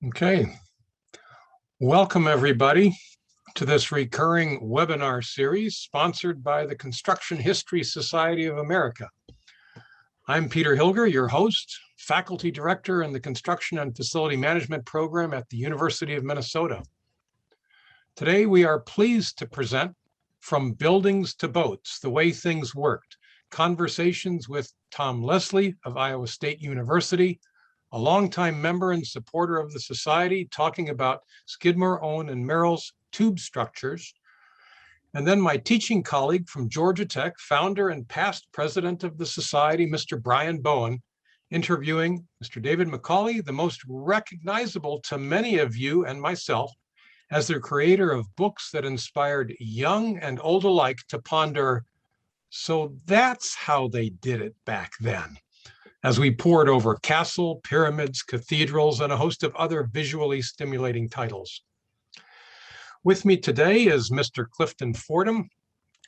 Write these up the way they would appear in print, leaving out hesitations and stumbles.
Okay, welcome everybody to this recurring webinar series sponsored by the Construction History Society of America. I'm Peter Hilger, your host, faculty director in the Construction and Facility Management program at the University of Minnesota. Today, we are pleased to present From Buildings to Boats, The Way Things Worked, conversations with Tom Leslie of Iowa State University, a longtime member and supporter of the Society, talking about Skidmore, Owen, and Merrill's tube structures. And then my teaching colleague from Georgia Tech, founder and past president of the Society, Mr. Brian Bowen, interviewing Mr. David McCauley, the most recognizable to many of you and myself as the creator of books that inspired young and old alike to ponder, so that's how they did it back then, as we pored over castle, pyramids, cathedrals, and a host of other visually stimulating titles. With me today is Mr. Clifton Fordham,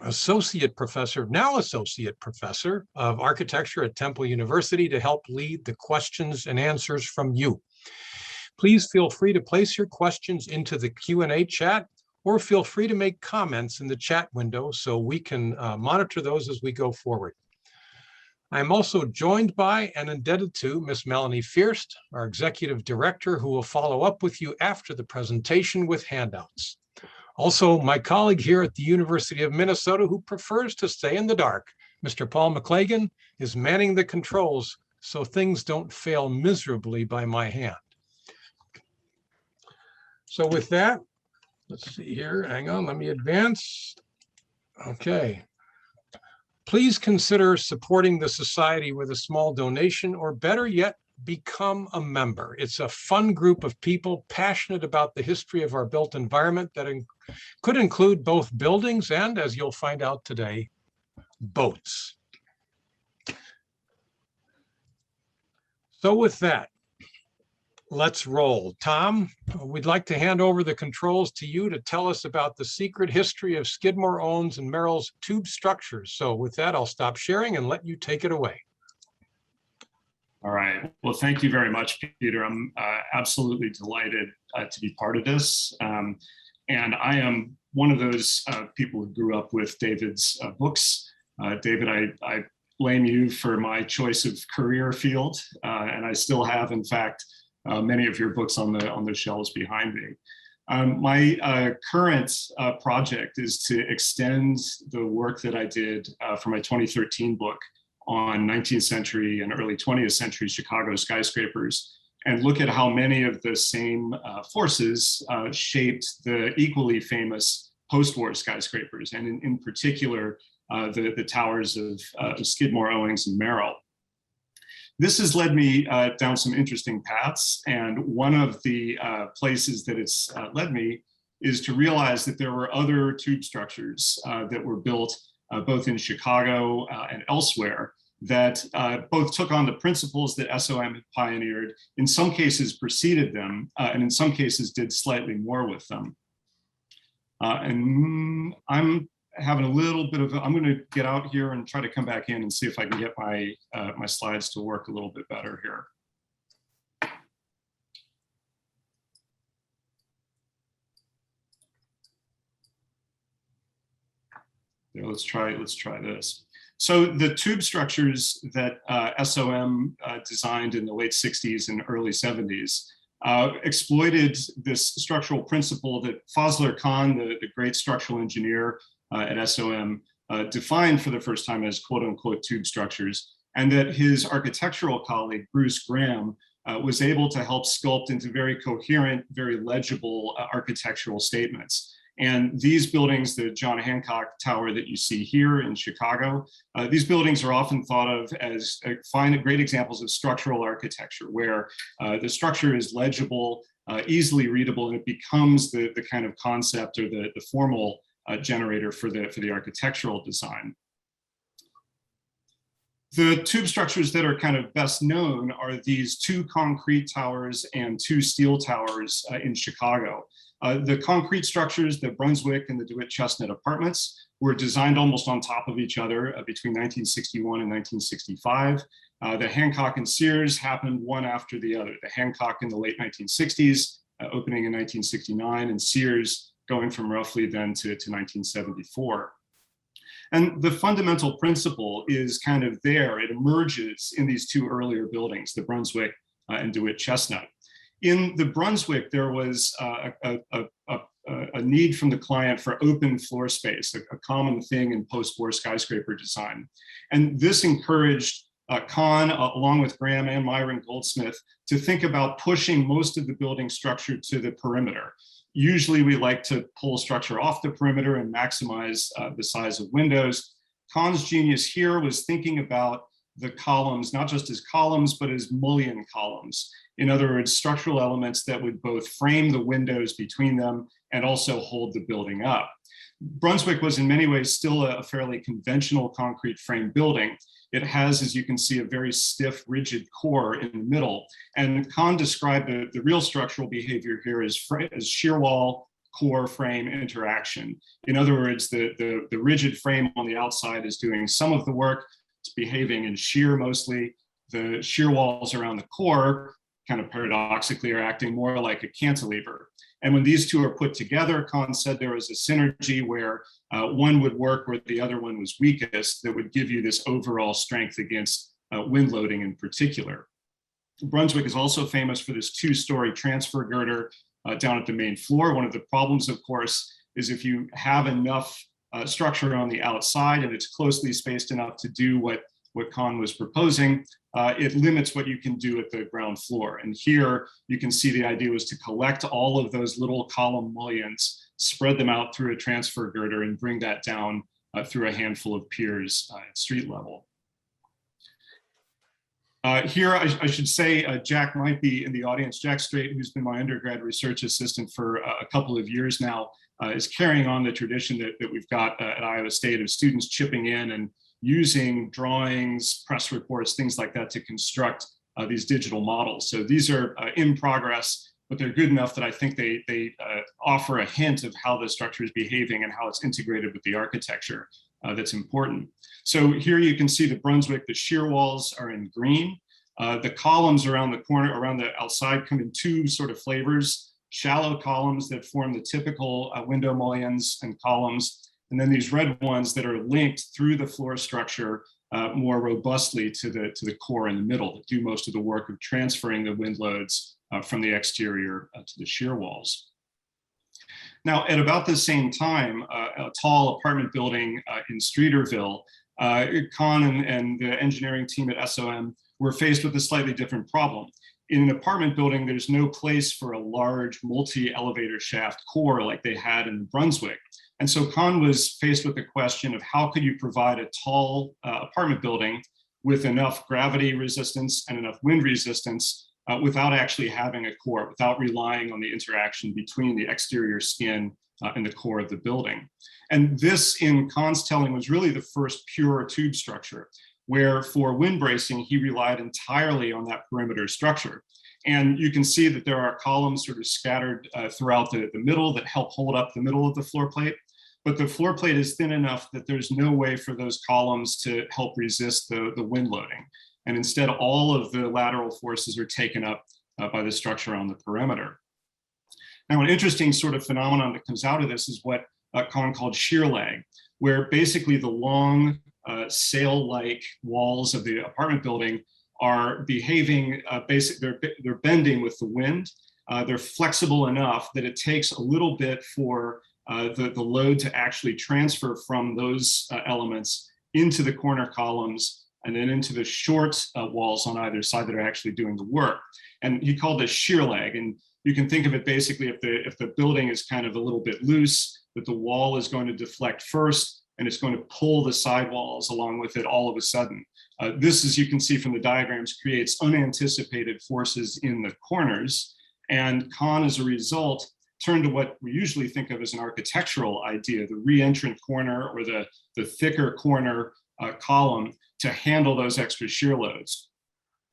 Associate Professor of Architecture at Temple University, to help lead the questions and answers from you. Please feel free to place your questions into the Q&A chat, or feel free to make comments in the chat window so we can monitor those as we go forward. I'm also joined by and indebted to Ms. Melanie Fierst, our executive director, who will follow up with you after the presentation with handouts. Also, my colleague here at the University of Minnesota, who prefers to stay in the dark, Mr. Paul McLagan, is manning the controls so things don't fail miserably by my hand. So with that, let's see here, hang on, let me advance. Okay. Please consider supporting the Society with a small donation, or better yet, become a member. It's a fun group of people passionate about the history of our built environment that could include both buildings and, as you'll find out today, boats. So with that, let's roll. Tom, we'd like to hand over the controls to you to tell us about the secret history of Skidmore, Owens, and Merrill's tube structures. So with that, I'll stop sharing and let you take it away. All right. Well, thank you very much, Peter. I'm absolutely delighted to be part of this. And I am one of those people who grew up with David's books. David, I blame you for my choice of career field, and I still have, in fact, many of your books on the shelves behind me. My current project is to extend the work that I did for my 2013 book on 19th century and early 20th century Chicago skyscrapers, and look at how many of the same forces shaped the equally famous post-war skyscrapers, and in particular, the towers of Skidmore, Owings, and Merrill. This has led me down some interesting paths, and one of the places that it's led me is to realize that there were other tube structures that were built both in Chicago and elsewhere that both took on the principles that SOM had pioneered, in some cases preceded them, and in some cases did slightly more with them. And I'm having a little bit of, I'm going to get out here and try to come back in and see if I can get my my slides to work a little bit better here. Yeah, let's try this. So the tube structures that SOM designed in the late 60s and early 70s exploited this structural principle that Fazlur Khan, the great structural engineer at SOM, defined for the first time as quote unquote tube structures, and that his architectural colleague, Bruce Graham, was able to help sculpt into very coherent, very legible architectural statements. And these buildings, the John Hancock Tower that you see here in Chicago, these buildings are often thought of as great examples of structural architecture, where the structure is legible, easily readable, and it becomes the kind of concept or the formal generator for the architectural design. The tube structures that are kind of best known are these two concrete towers and two steel towers in Chicago. The concrete structures, the Brunswick and the DeWitt Chestnut apartments, were designed almost on top of each other between 1961 and 1965. The Hancock and Sears happened one after the other. The Hancock in the late 1960s, opening in 1969, and Sears going from roughly then to 1974. And the fundamental principle is kind of there. It emerges in these two earlier buildings, the Brunswick and DeWitt Chestnut. In the Brunswick, there was a need from the client for open floor space, a common thing in post-war skyscraper design. And this encouraged Khan, along with Graham and Myron Goldsmith, to think about pushing most of the building structure to the perimeter. Usually we like to pull structure off the perimeter and maximize the size of windows. Khan's genius here was thinking about the columns, not just as columns, but as mullion columns. In other words, structural elements that would both frame the windows between them and also hold the building up. Brunswick was in many ways still a fairly conventional concrete frame building. It has, as you can see, a very stiff, rigid core in the middle. And Khan described the real structural behavior here as shear wall, core, frame interaction. In other words, the rigid frame on the outside is doing some of the work. It's behaving in shear mostly. The shear walls around the core, kind of paradoxically, are acting more like a cantilever. And when these two are put together, Khan said there was a synergy where one would work where the other one was weakest, that would give you this overall strength against wind loading in particular. Brunswick is also famous for this two-story transfer girder down at the main floor. One of the problems, of course, is if you have enough structure on the outside and it's closely spaced enough to do what Khan was proposing, it limits what you can do at the ground floor. And here you can see the idea was to collect all of those little column mullions, spread them out through a transfer girder, and bring that down through a handful of piers at street level. Here, I should say, Jack might be in the audience. Jack Strait, who's been my undergrad research assistant for a couple of years now, is carrying on the tradition that we've got at Iowa State of students chipping in and using drawings, press reports, things like that to construct these digital models. So these are in progress, but they're good enough that I think they offer a hint of how the structure is behaving and how it's integrated with the architecture that's important. So here you can see the Brunswick, the shear walls are in green. The columns around the corner, around the outside, come in two sort of flavors: shallow columns that form the typical window mullions and columns, and then these red ones that are linked through the floor structure more robustly to the core in the middle, that do most of the work of transferring the wind loads from the exterior to the shear walls. Now, at about the same time, a tall apartment building in Streeterville, Khan and the engineering team at SOM were faced with a slightly different problem. In an apartment building, there's no place for a large multi-elevator shaft core like they had in Brunswick. And so Khan was faced with the question of how could you provide a tall apartment building with enough gravity resistance and enough wind resistance without actually having a core, without relying on the interaction between the exterior skin and the core of the building. And this, in Khan's telling, was really the first pure tube structure, where for wind bracing, he relied entirely on that perimeter structure. And you can see that there are columns sort of scattered throughout the middle that help hold up the middle of the floor plate. But the floor plate is thin enough that there's no way for those columns to help resist the wind loading. And instead, all of the lateral forces are taken up by the structure on the perimeter. Now, an interesting sort of phenomenon that comes out of this is what Khan called shear lag, where basically the long sail-like walls of the apartment building are behaving, they're bending with the wind. They're flexible enough that it takes a little bit for the load to actually transfer from those elements into the corner columns and then into the short walls on either side that are actually doing the work. And he called this shear lag. And you can think of it basically if the building is kind of a little bit loose, that the wall is going to deflect first and it's going to pull the sidewalls along with it all of a sudden. This, as you can see from the diagrams, creates unanticipated forces in the corners. And Khan, as a result, turned to what we usually think of as an architectural idea, the re-entrant corner or the thicker corner column to handle those extra shear loads.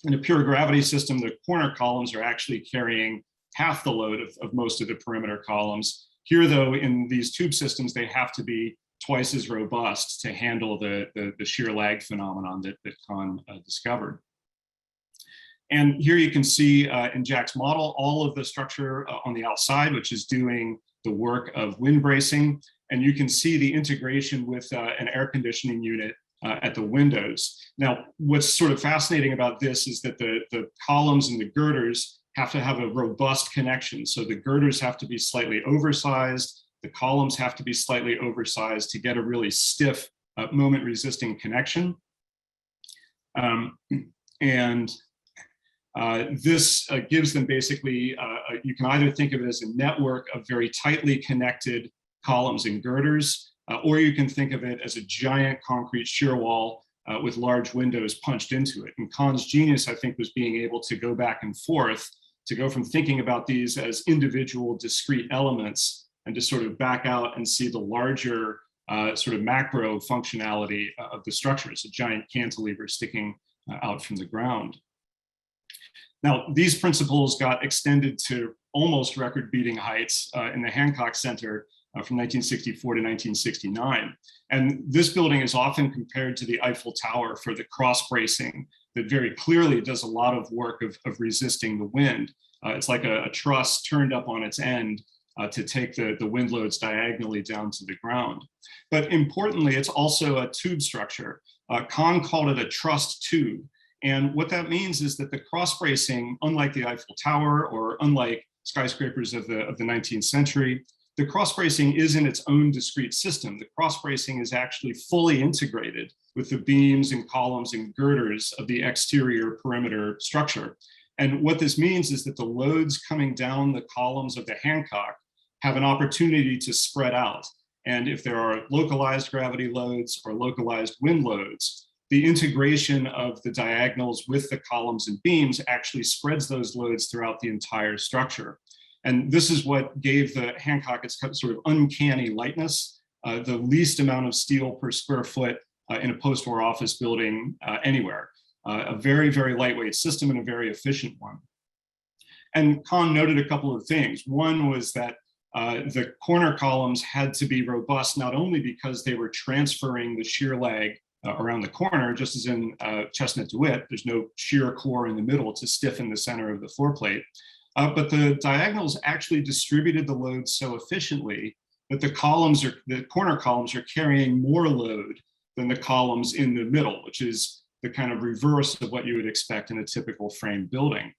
In a pure gravity system, the corner columns are actually carrying half the load of most of the perimeter columns. Here, though, in these tube systems, they have to be twice as robust to handle the shear lag phenomenon that Khan discovered. And here you can see in Jack's model, all of the structure on the outside, which is doing the work of wind bracing. And you can see the integration with an air conditioning unit at the windows. Now, what's sort of fascinating about this is that the columns and the girders have to have a robust connection. So the girders have to be slightly oversized. The columns have to be slightly oversized to get a really stiff moment resisting connection. This gives them basically, you can either think of it as a network of very tightly connected columns and girders, or you can think of it as a giant concrete shear wall with large windows punched into it. And Khan's genius, I think, was being able to go back and forth, to go from thinking about these as individual discrete elements and to sort of back out and see the larger sort of macro functionality of the structure. It's a giant cantilever sticking out from the ground. Now, these principles got extended to almost record-beating heights in the Hancock Center from 1964 to 1969. And this building is often compared to the Eiffel Tower for the cross bracing that very clearly does a lot of work of resisting the wind. It's like a truss turned up on its end to take the wind loads diagonally down to the ground. But importantly, it's also a tube structure. Khan called it a trussed tube. And what that means is that the cross bracing, unlike the Eiffel Tower or unlike skyscrapers of the 19th century, the cross bracing isn't its own discrete system. The cross bracing is actually fully integrated with the beams and columns and girders of the exterior perimeter structure. And what this means is that the loads coming down the columns of the Hancock have an opportunity to spread out. And if there are localized gravity loads or localized wind loads, the integration of the diagonals with the columns and beams actually spreads those loads throughout the entire structure. And this is what gave the Hancock its sort of uncanny lightness, the least amount of steel per square foot in a post-war office building anywhere. A very, very lightweight system and a very efficient one. And Khan noted a couple of things. One was that the corner columns had to be robust, not only because they were transferring the shear lag around the corner, just as in Chestnut DeWitt, there's no shear core in the middle to stiffen the center of the floor plate. But the diagonals actually distributed the load so efficiently that the corner columns are carrying more load than the columns in the middle, which is the kind of reverse of what you would expect in a typical frame building.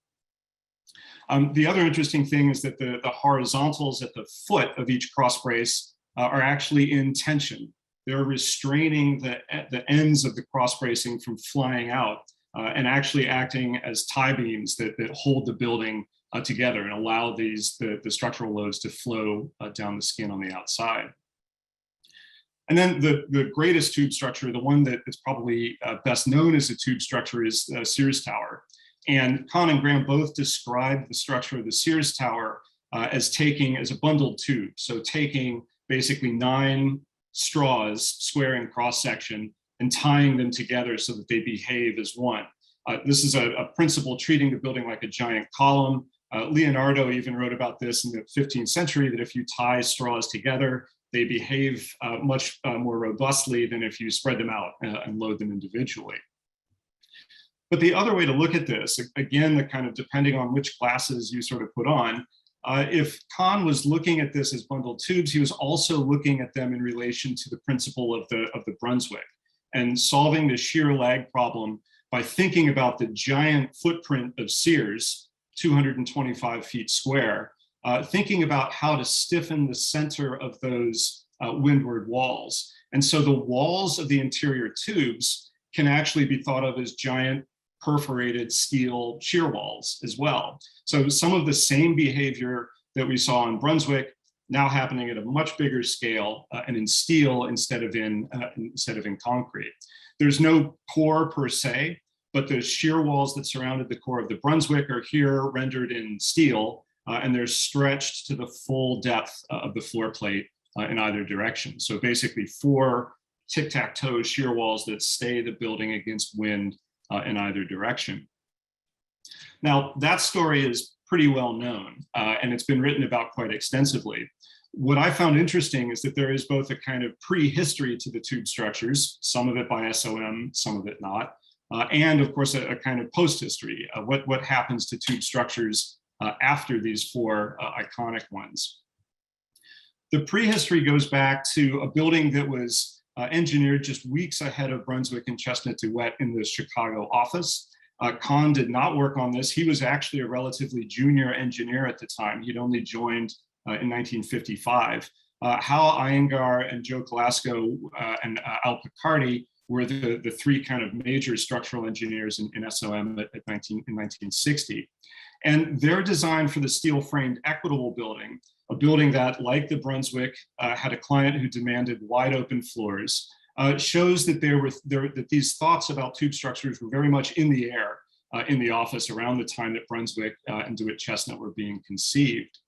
The other interesting thing is that the horizontals at the foot of each cross brace are actually in tension. They're restraining the ends of the cross bracing from flying out and actually acting as tie beams that hold the building together and allow the structural loads to flow down the skin on the outside. And then the greatest tube structure, the one that is probably best known as a tube structure, is Sears Tower. And Khan and Graham both described the structure of the Sears Tower as a bundled tube. So taking basically 9 straws, square in cross section, and tying them together so that they behave as one. This is a principle treating the building like a giant column. Leonardo even wrote about this in the 15th century, that if you tie straws together, they behave much more robustly than if you spread them out and load them individually. But the other way to look at this, again, the kind of depending on which glasses you sort of put on, if Khan was looking at this as bundled tubes, he was also looking at them in relation to the principle of the Brunswick and solving the shear lag problem by thinking about the giant footprint of Sears, 225 feet square, thinking about how to stiffen the center of those windward walls. And so the walls of the interior tubes can actually be thought of as giant perforated steel shear walls as well. So some of the same behavior that we saw in Brunswick now happening at a much bigger scale and in steel instead of in concrete. There's no core per se, but the shear walls that surrounded the core of the Brunswick are here rendered in steel, and they're stretched to the full depth of the floor plate in either direction. So basically 4 tic-tac-toe shear walls that stay the building against wind in either direction. Now, that story is pretty well known, and it's been written about quite extensively. What I found interesting is that there is both a kind of prehistory to the tube structures, some of it by SOM, some of it not, and of course a kind of post-history, what happens to tube structures after these four iconic ones. The prehistory goes back to a building that was engineered just weeks ahead of Brunswick and Chestnut Duet in the Chicago office. Khan did not work on this. He was actually a relatively junior engineer at the time. He'd only joined in 1955. Hal Iyengar and Joe Colasco and Al Picardi were the three kind of major structural engineers in SOM in 1960. And their design for the steel-framed Equitable building, a building that, like the Brunswick, had a client who demanded wide open floors, shows that that these thoughts about tube structures were very much in the air in the office around the time that Brunswick and DeWitt Chestnut were being conceived.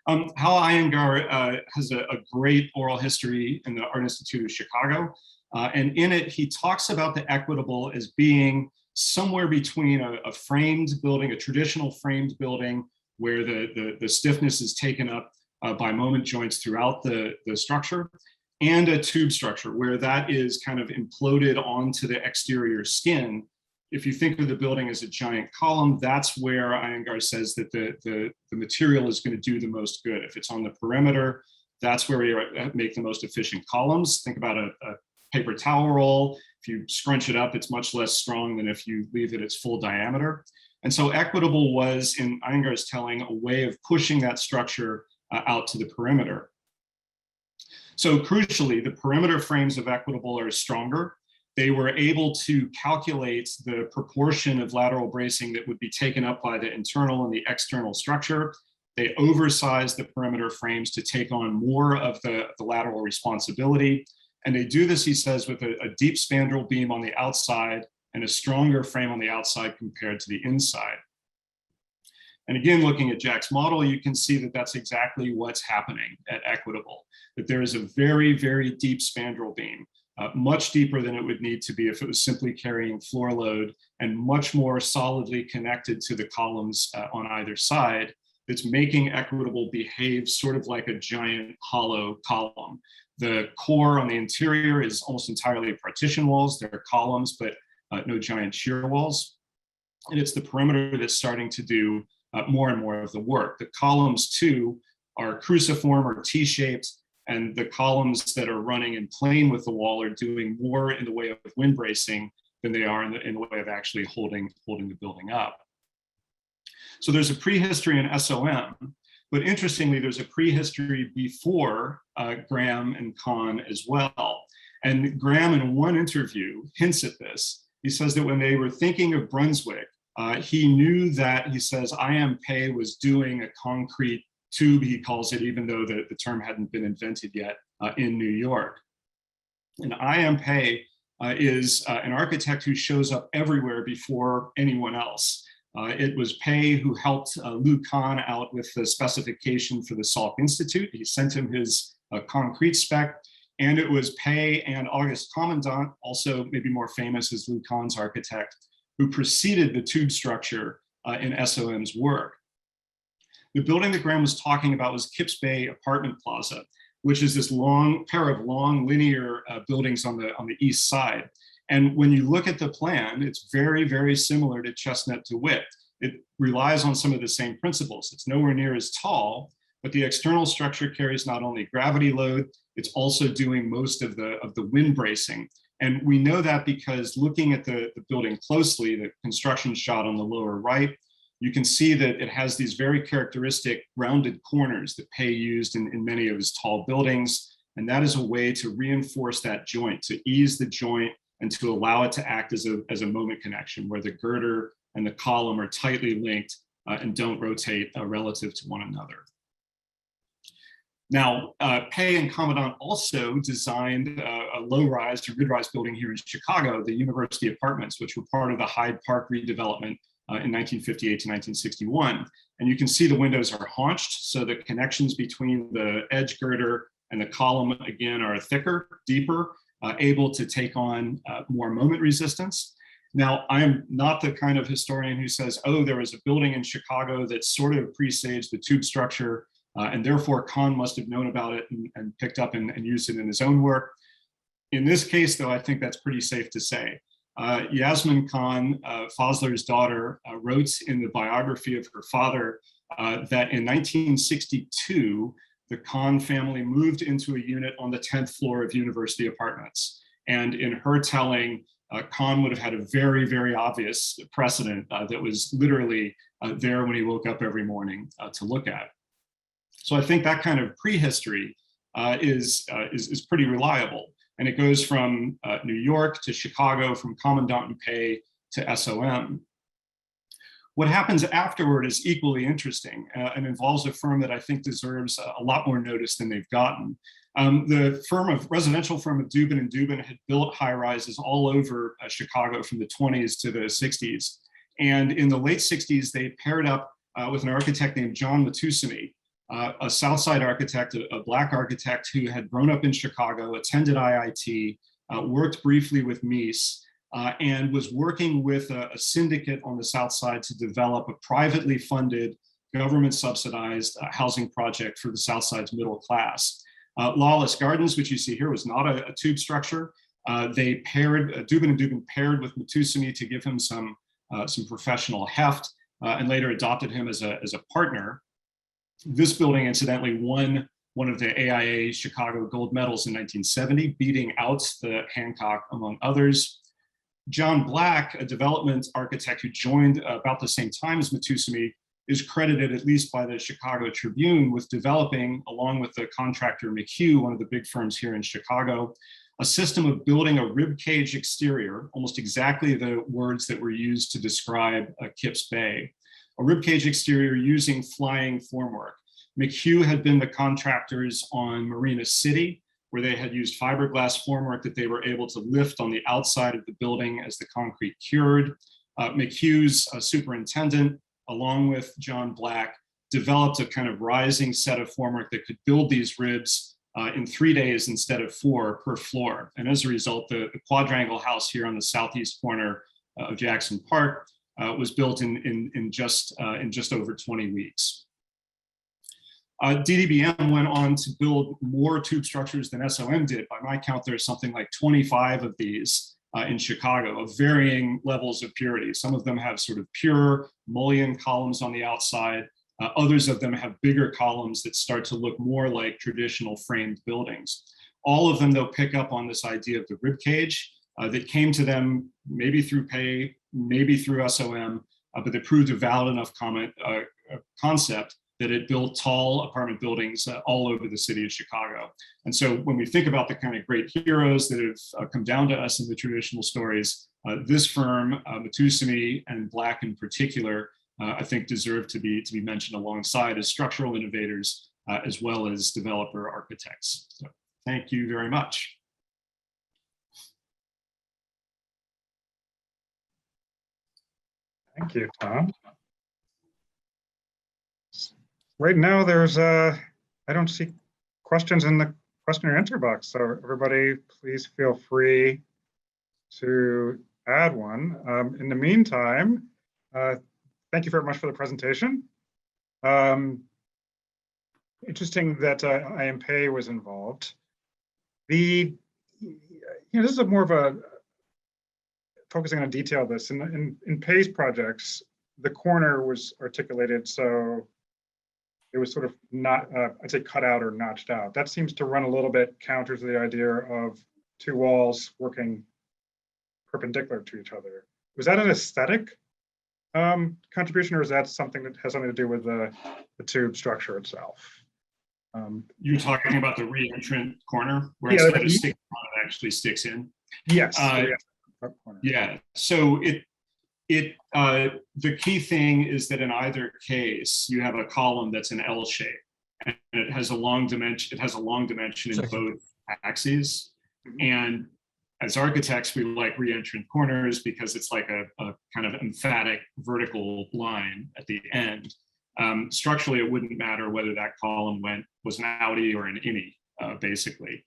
Hal Iyengar has a great oral history in the Art Institute of Chicago, and in it he talks about the Equitable as being somewhere between a framed building, a traditional framed building, where the stiffness is taken up by moment joints throughout the structure, and a tube structure where that is kind of imploded onto the exterior skin. If you think of the building as a giant column, that's where Iyengar says that the material is going to do the most good. If it's on the perimeter, that's where we make the most efficient columns. Think about a paper towel roll. If you scrunch it up, it's much less strong than if you leave it its full diameter. And so Equitable was, in Iyengar's telling, a way of pushing that structure out to the perimeter. So crucially, the perimeter frames of Equitable are stronger. They were able to calculate the proportion of lateral bracing that would be taken up by the internal and the external structure. They oversized the perimeter frames to take on more of the lateral responsibility. And they do this, he says, with a deep spandrel beam on the outside and a stronger frame on the outside compared to the inside. And again, looking at Jack's model, you can see that that's exactly what's happening at Equitable, that there is a very, very deep spandrel beam, much deeper than it would need to be if it was simply carrying floor load, and much more solidly connected to the columns on either side. That's making Equitable behave sort of like a giant hollow column. The core on the interior is almost entirely partition walls. There are columns, but no giant shear walls. And it's the perimeter that's starting to do more and more of the work. The columns, too, are cruciform or T-shaped, and the columns that are running in plane with the wall are doing more in the way of wind bracing than they are in the way of actually holding the building up. So there's a prehistory in SOM, but interestingly, there's a prehistory before Graham and Khan as well. And Graham, in one interview, hints at this. He says that when they were thinking of Brunswick, he knew that, he says, I.M. Pei was doing a concrete tube, he calls it, even though the term hadn't been invented yet in New York. And I.M. Pei is an architect who shows up everywhere before anyone else. It was Pei who helped Lou Kahn out with the specification for the Salk Institute. He sent him his concrete spec. And it was Pei and August Komendant, also maybe more famous as Lou Kahn's architect, who preceded the tube structure in SOM's work. The building that Graham was talking about was Kips Bay Apartment Plaza, which is this pair of long linear buildings on the east side. And when you look at the plan, it's very, very similar to Chestnut DeWitt. It relies on some of the same principles. It's nowhere near as tall, but the external structure carries not only gravity load, it's also doing most of the wind bracing. And we know that because looking at the building closely, the construction shot on the lower right, you can see that it has these very characteristic rounded corners that Pei used in many of his tall buildings. And that is a way to reinforce that joint, to ease the joint and to allow it to act as a moment connection where the girder and the column are tightly linked and don't rotate relative to one another. Now, Pei and Komendant also designed a low-rise or mid-rise building here in Chicago, the University Apartments, which were part of the Hyde Park redevelopment in 1958 to 1961. And you can see the windows are haunched, so the connections between the edge girder and the column, again, are thicker, deeper, able to take on more moment resistance. Now, I am not the kind of historian who says, oh, there was a building in Chicago that sort of presaged the tube structure, and therefore Khan must have known about it and picked up and used it in his own work. In this case, though, I think that's pretty safe to say. Yasmin Khan, Fazlur's daughter, wrote in the biography of her father that in 1962, the Khan family moved into a unit on the 10th floor of university apartments. And in her telling, Khan would have had a very, very obvious precedent that was literally there when he woke up every morning to look at. So I think that kind of prehistory is pretty reliable. And it goes from New York to Chicago, from Komendant and Pei to SOM. What happens afterward is equally interesting and involves a firm that I think deserves a lot more notice than they've gotten. The residential firm of Dubin and Dubin had built high-rises all over Chicago from the 20s to the 60s. And in the late 60s, they paired up with an architect named John Matusimi, a South Side architect, a Black architect who had grown up in Chicago, attended IIT, worked briefly with Mies, and was working with a syndicate on the South Side to develop a privately funded, government-subsidized housing project for the South Side's middle class. Lawless Gardens, which you see here, was not a tube structure. They paired, Dubin and Dubin paired with Matusimi to give him some professional heft, and later adopted him as a partner. This building, incidentally, won one of the AIA Chicago gold medals in 1970, beating out the Hancock, among others. John Black, a development architect who joined about the same time as Matusimi, is credited, at least by the Chicago Tribune, with developing, along with the contractor McHugh, one of the big firms here in Chicago, a system of building a rib cage exterior, almost exactly the words that were used to describe Kips Bay, a rib cage exterior using flying formwork. McHugh had been the contractors on Marina City, where they had used fiberglass formwork that they were able to lift on the outside of the building as the concrete cured. McHugh's superintendent, along with John Black, developed a kind of rising set of formwork that could build these ribs in 3 days instead of 4 per floor. And as a result, the quadrangle house here on the southeast corner of Jackson Park was built in just over 20 weeks. DDBM went on to build more tube structures than SOM did. By my count, there's something like 25 of these in Chicago of varying levels of purity. Some of them have sort of pure mullion columns on the outside. Others of them have bigger columns that start to look more like traditional framed buildings. All of them, though, pick up on this idea of the rib cage that came to them maybe through Pei, maybe through SOM, but that proved a valid enough concept that it built tall apartment buildings all over the city of Chicago. And so when we think about the kind of great heroes that have come down to us in the traditional stories, this firm, Matusimi and Black in particular, I think deserve to be mentioned alongside as structural innovators, as well as developer architects. So thank you very much. Thank you, Tom. Right now, there's I don't see questions in the question and answer box. So everybody, please feel free to add one. In the meantime, thank you very much for the presentation. Interesting that IMPay was involved. This is more of a focusing on detail of this. In Pei's projects, the corner was articulated so it was sort of not, I'd say, cut out or notched out. That seems to run a little bit counter to the idea of 2 walls working perpendicular to each other. Was that an aesthetic contribution, or is that something that has something to do with the tube structure itself? You're talking about the re-entrant corner, where instead of sticking on, it actually sticks in? Yes. Yeah, so the key thing is that in either case, you have a column that's an L shape, and it has a long dimension. It has a long dimension in both axes. And as architects, we like re-entrant corners because it's like a kind of emphatic vertical line at the end. Structurally, it wouldn't matter whether that column was an outie or an innie, basically.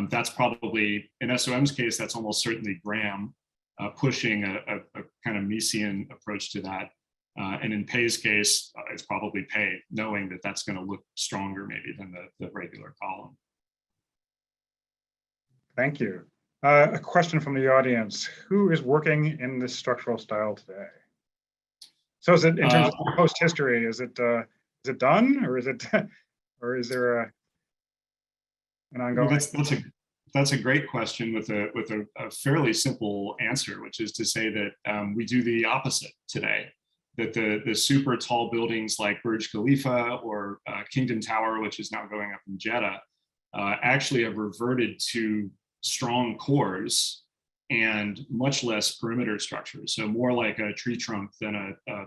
That's probably, in SOM's case, that's almost certainly Graham pushing a kind of Miesian approach to that. And in Pei's case, it's probably Pei, knowing that that's going to look stronger maybe than the regular column. Thank you. A question from the audience: who is working in this structural style today? So is it in terms of post history? Is it done, or is it, or is there an ongoing? Well, that's a great question with a fairly simple answer, which is to say that we do the opposite today. That the super tall buildings like Burj Khalifa or Kingdom Tower, which is now going up in Jeddah, actually have reverted to strong cores and much less perimeter structures. So more like a tree trunk than a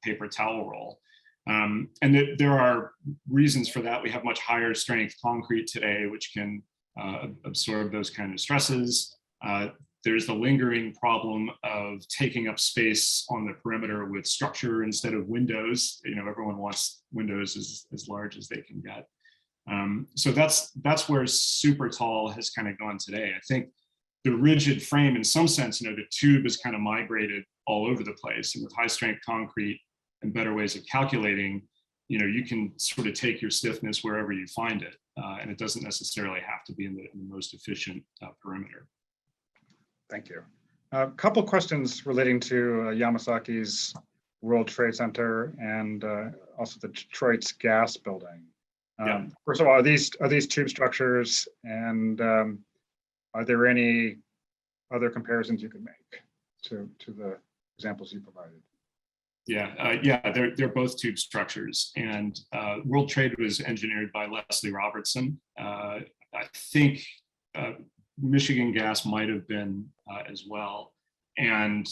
paper towel roll. And there are reasons for that. We have much higher strength concrete today, which can absorb those kind of stresses. There's the lingering problem of taking up space on the perimeter with structure instead of windows. You know, everyone wants windows as large as they can get. So that's where super tall has kind of gone today. I think the rigid frame, in some sense, you know, the tube has kind of migrated all over the place, and with high strength concrete and better ways of calculating, you know, you can sort of take your stiffness wherever you find it, and it doesn't necessarily have to be in the most efficient perimeter. Thank you. A couple questions relating to Yamasaki's World Trade Center and also the Detroit's gas building. Yeah. First of all, are these tube structures, and are there any other comparisons you could make to the examples you provided? Yeah, they're both tube structures, and World Trade was engineered by Leslie Robertson. I think Michigan Gas might have been as well. And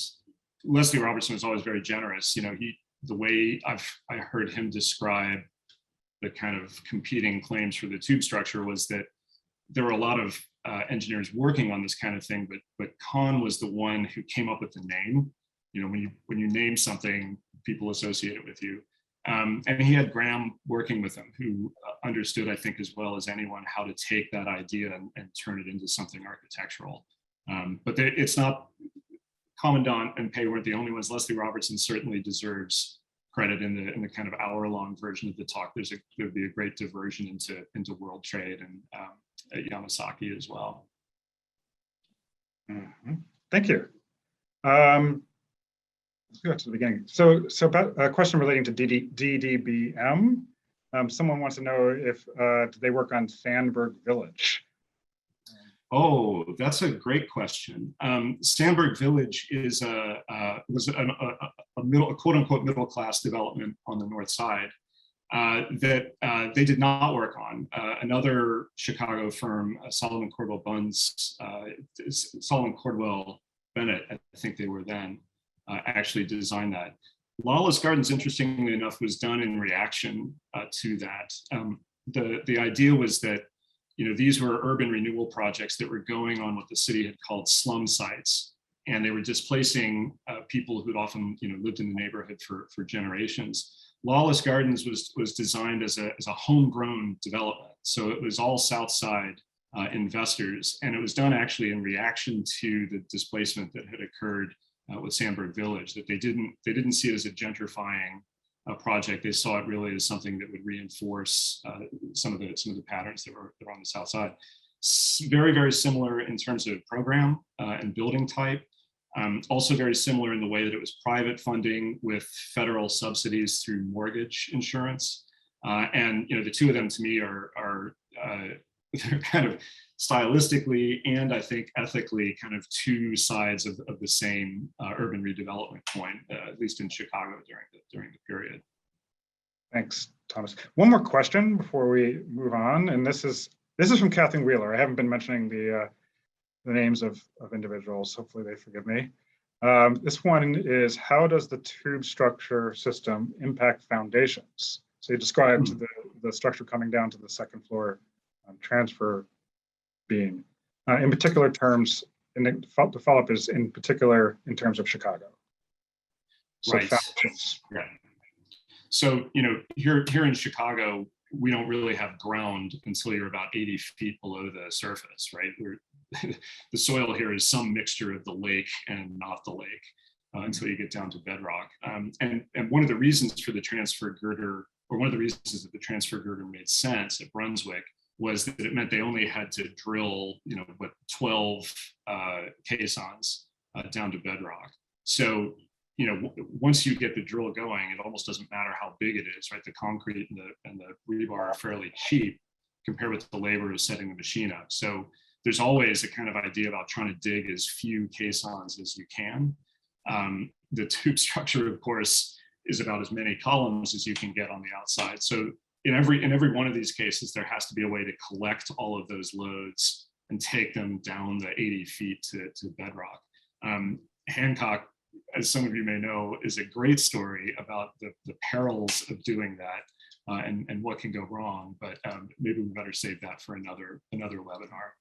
Leslie Robertson was always very generous. You know, the way I heard him describe the kind of competing claims for the tube structure was that there were a lot of engineers working on this kind of thing, but Khan was the one who came up with the name. You know, when you name something, people associate it with you. And he had Graham working with him, who understood, I think, as well as anyone, how to take that idea and turn it into something architectural. But it's not, Komendant and Pei weren't the only ones. Leslie Robertson certainly deserves credit in the kind of hour-long version of the talk. There'd be a great diversion into World Trade and at Yamasaki as well. Mm-hmm. Thank you. Let's go to the beginning. So about a question relating to DDBM. Someone wants to know if do they work on Sandburg Village? Oh, that's a great question. Sandburg Village was a quote unquote middle class development on the north side that they did not work on. Another Chicago firm, Solomon Cordwell Bennett, I think they were then, actually designed that. Lawless Gardens, interestingly enough, was done in reaction to that. The idea was that, you know, these were urban renewal projects that were going on what the city had called slum sites, and they were displacing people who'd often, you know, lived in the neighborhood for generations. Lawless Gardens was designed as a homegrown development, so it was all South Side investors, and it was done actually in reaction to the displacement that had occurred with Sandburg Village. That they didn't see it as a gentrifying project. They saw it really as something that would reinforce some of the patterns that were on the South Side. Very, very similar in terms of program and building type. Also very similar in the way that it was private funding with federal subsidies through mortgage insurance. And you know, the two of them to me are they're kind of stylistically and I think ethically kind of two sides of the same urban redevelopment coin, at least in Chicago during the period. Thanks, Thomas. One more question before we move on, and this is from Kathleen Wheeler. I haven't been mentioning the names of individuals. Hopefully they forgive me. This one is, how does the tube structure system impact foundations? So you described the structure coming down to the second floor transfer beam. In particular terms, and the follow-up is in particular in terms of Chicago. So right. Yeah. So, you know, here in Chicago, we don't really have ground until you're about 80 feet below the surface, right? The soil here is some mixture of the lake and not the lake until you get down to bedrock. And one of the reasons for the transfer girder, or one of the reasons that the transfer girder made sense at Brunswick, was that it meant they only had to drill, 12 caissons down to bedrock. So, once you get the drill going, it almost doesn't matter how big it is, right? The concrete and the rebar are fairly cheap compared with the labor of setting the machine up. So there's always a kind of idea about trying to dig as few caissons as you can. The tube structure, of course, is about as many columns as you can get on the outside. So in every one of these cases, there has to be a way to collect all of those loads and take them down the 80 feet to bedrock. Hancock, as some of you may know, is a great story about the perils of doing that and what can go wrong, but maybe we better save that for another webinar.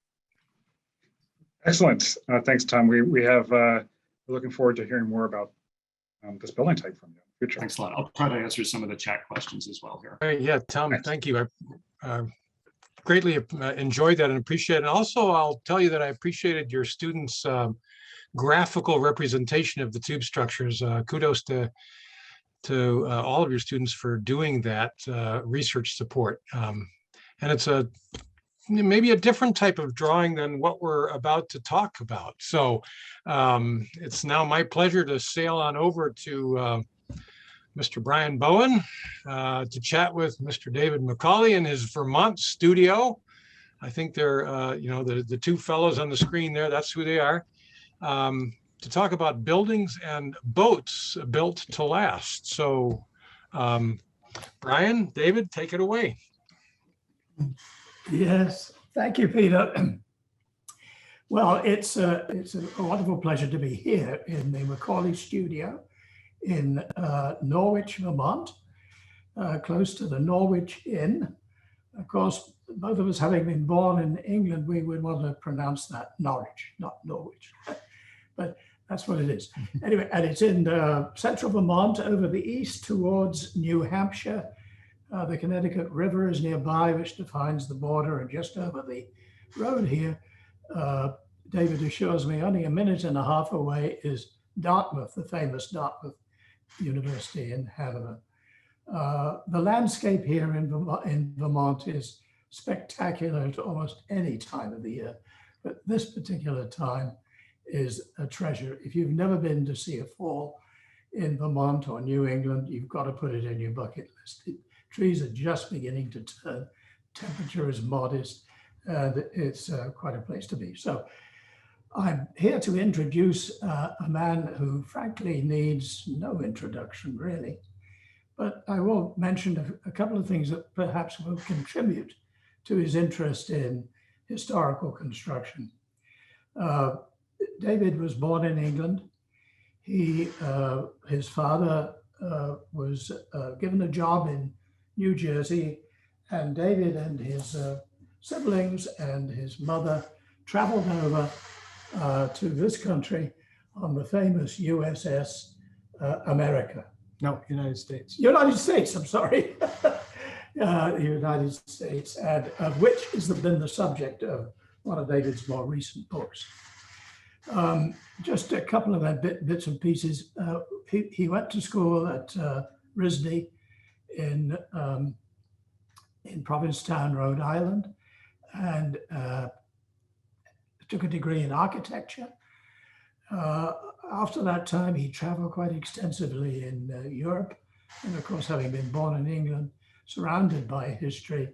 Excellent. Thanks, Tom. We have, we're looking forward to hearing more about this building type from you in the future. Thanks a lot. I'll try to answer some of the chat questions as well here. Yeah, Tom, thank you. I greatly enjoyed that and appreciate it. And also, I'll tell you that I appreciated your students' graphical representation of the tube structures. Kudos to all of your students for doing that research support. And it's maybe a different type of drawing than what we're about to talk about. So it's now my pleasure to sail on over to Mr. Brian Bowen to chat with Mr. David McCauley in his Vermont studio. I think they're, the two fellows on the screen there, that's who they are, to talk about buildings and boats built to last. So Brian, David, take it away. Yes, thank you, Peter. Well, it's a wonderful pleasure to be here in the Macaulay studio in Norwich, Vermont, close to the Norwich Inn. Of course, both of us having been born in England, we would want to pronounce that Norwich, not Norwich, but that's what it is. Anyway, and it's in central Vermont over the east towards New Hampshire. The Connecticut River is nearby, which defines the border, and just over the road here, David assures me only a minute and a half away is Dartmouth, the famous Dartmouth University in Hanover. The landscape here in Vermont is spectacular at almost any time of the year, but this particular time is a treasure. If you've never been to see a fall in Vermont or New England, you've got to put it in your bucket list. Trees are just beginning to turn, temperature is modest, and it's quite a place to be. So I'm here to introduce a man who frankly needs no introduction really, but I will mention a couple of things that perhaps will contribute to his interest in historical construction. David was born in England. His father was given a job in New Jersey, and David and his siblings and his mother traveled over to this country on the famous USS America. No, United States. United States, I'm sorry. The United States, and which has been the subject of one of David's more recent books. Just a couple of bits and pieces. He went to school at RISD in Provincetown, Rhode Island, and took a degree in architecture. After that time, he traveled quite extensively in Europe. And of course, having been born in England, surrounded by history,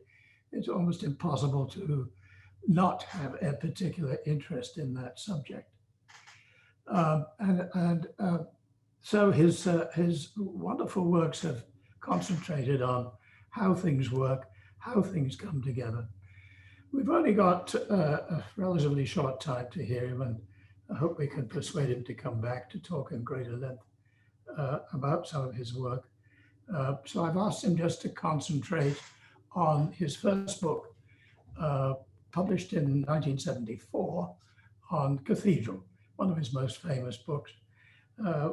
it's almost impossible to not have a particular interest in that subject. So his wonderful works have concentrated on how things work, how things come together. We've only got a relatively short time to hear him, and I hope we can persuade him to come back to talk in greater length about some of his work. So I've asked him just to concentrate on his first book, published in 1974, on Cathedral, one of his most famous books,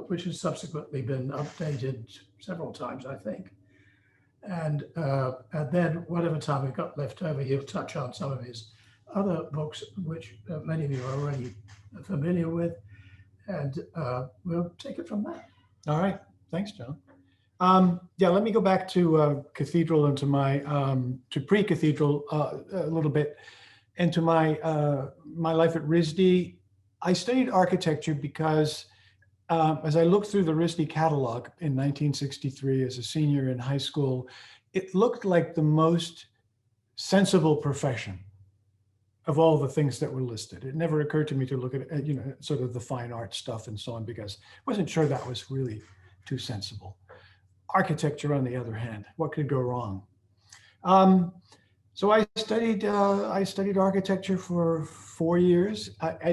which has subsequently been updated several times, I think. And then whatever time we've got left over, he'll touch on some of his other books, which many of you are already familiar with, and we'll take it from there. All right, thanks, John. Yeah, let me go back to cathedral and to my to pre-cathedral a little bit, and to my my life at RISD. I studied architecture because as I looked through the RISD catalog in 1963 as a senior in high school, it looked like the most sensible profession of all the things that were listed. It never occurred to me to look at, you know, sort of the fine art stuff and so on, because I wasn't sure that was really too sensible. Architecture, on the other hand, what could go wrong? So I studied architecture for 4 years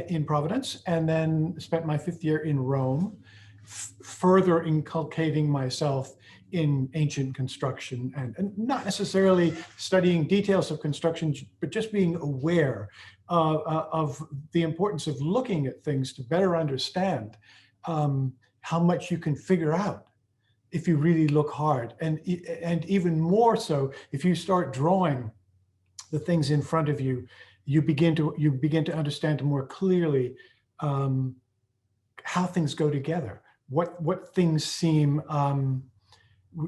in Providence, and then spent my 5th year in Rome, further inculcating myself in ancient construction, and not necessarily studying details of construction, but just being aware of the importance of looking at things to better understand how much you can figure out if you really look hard, and even more so if you start drawing the things in front of you, you begin to understand more clearly how things go together, what things seem,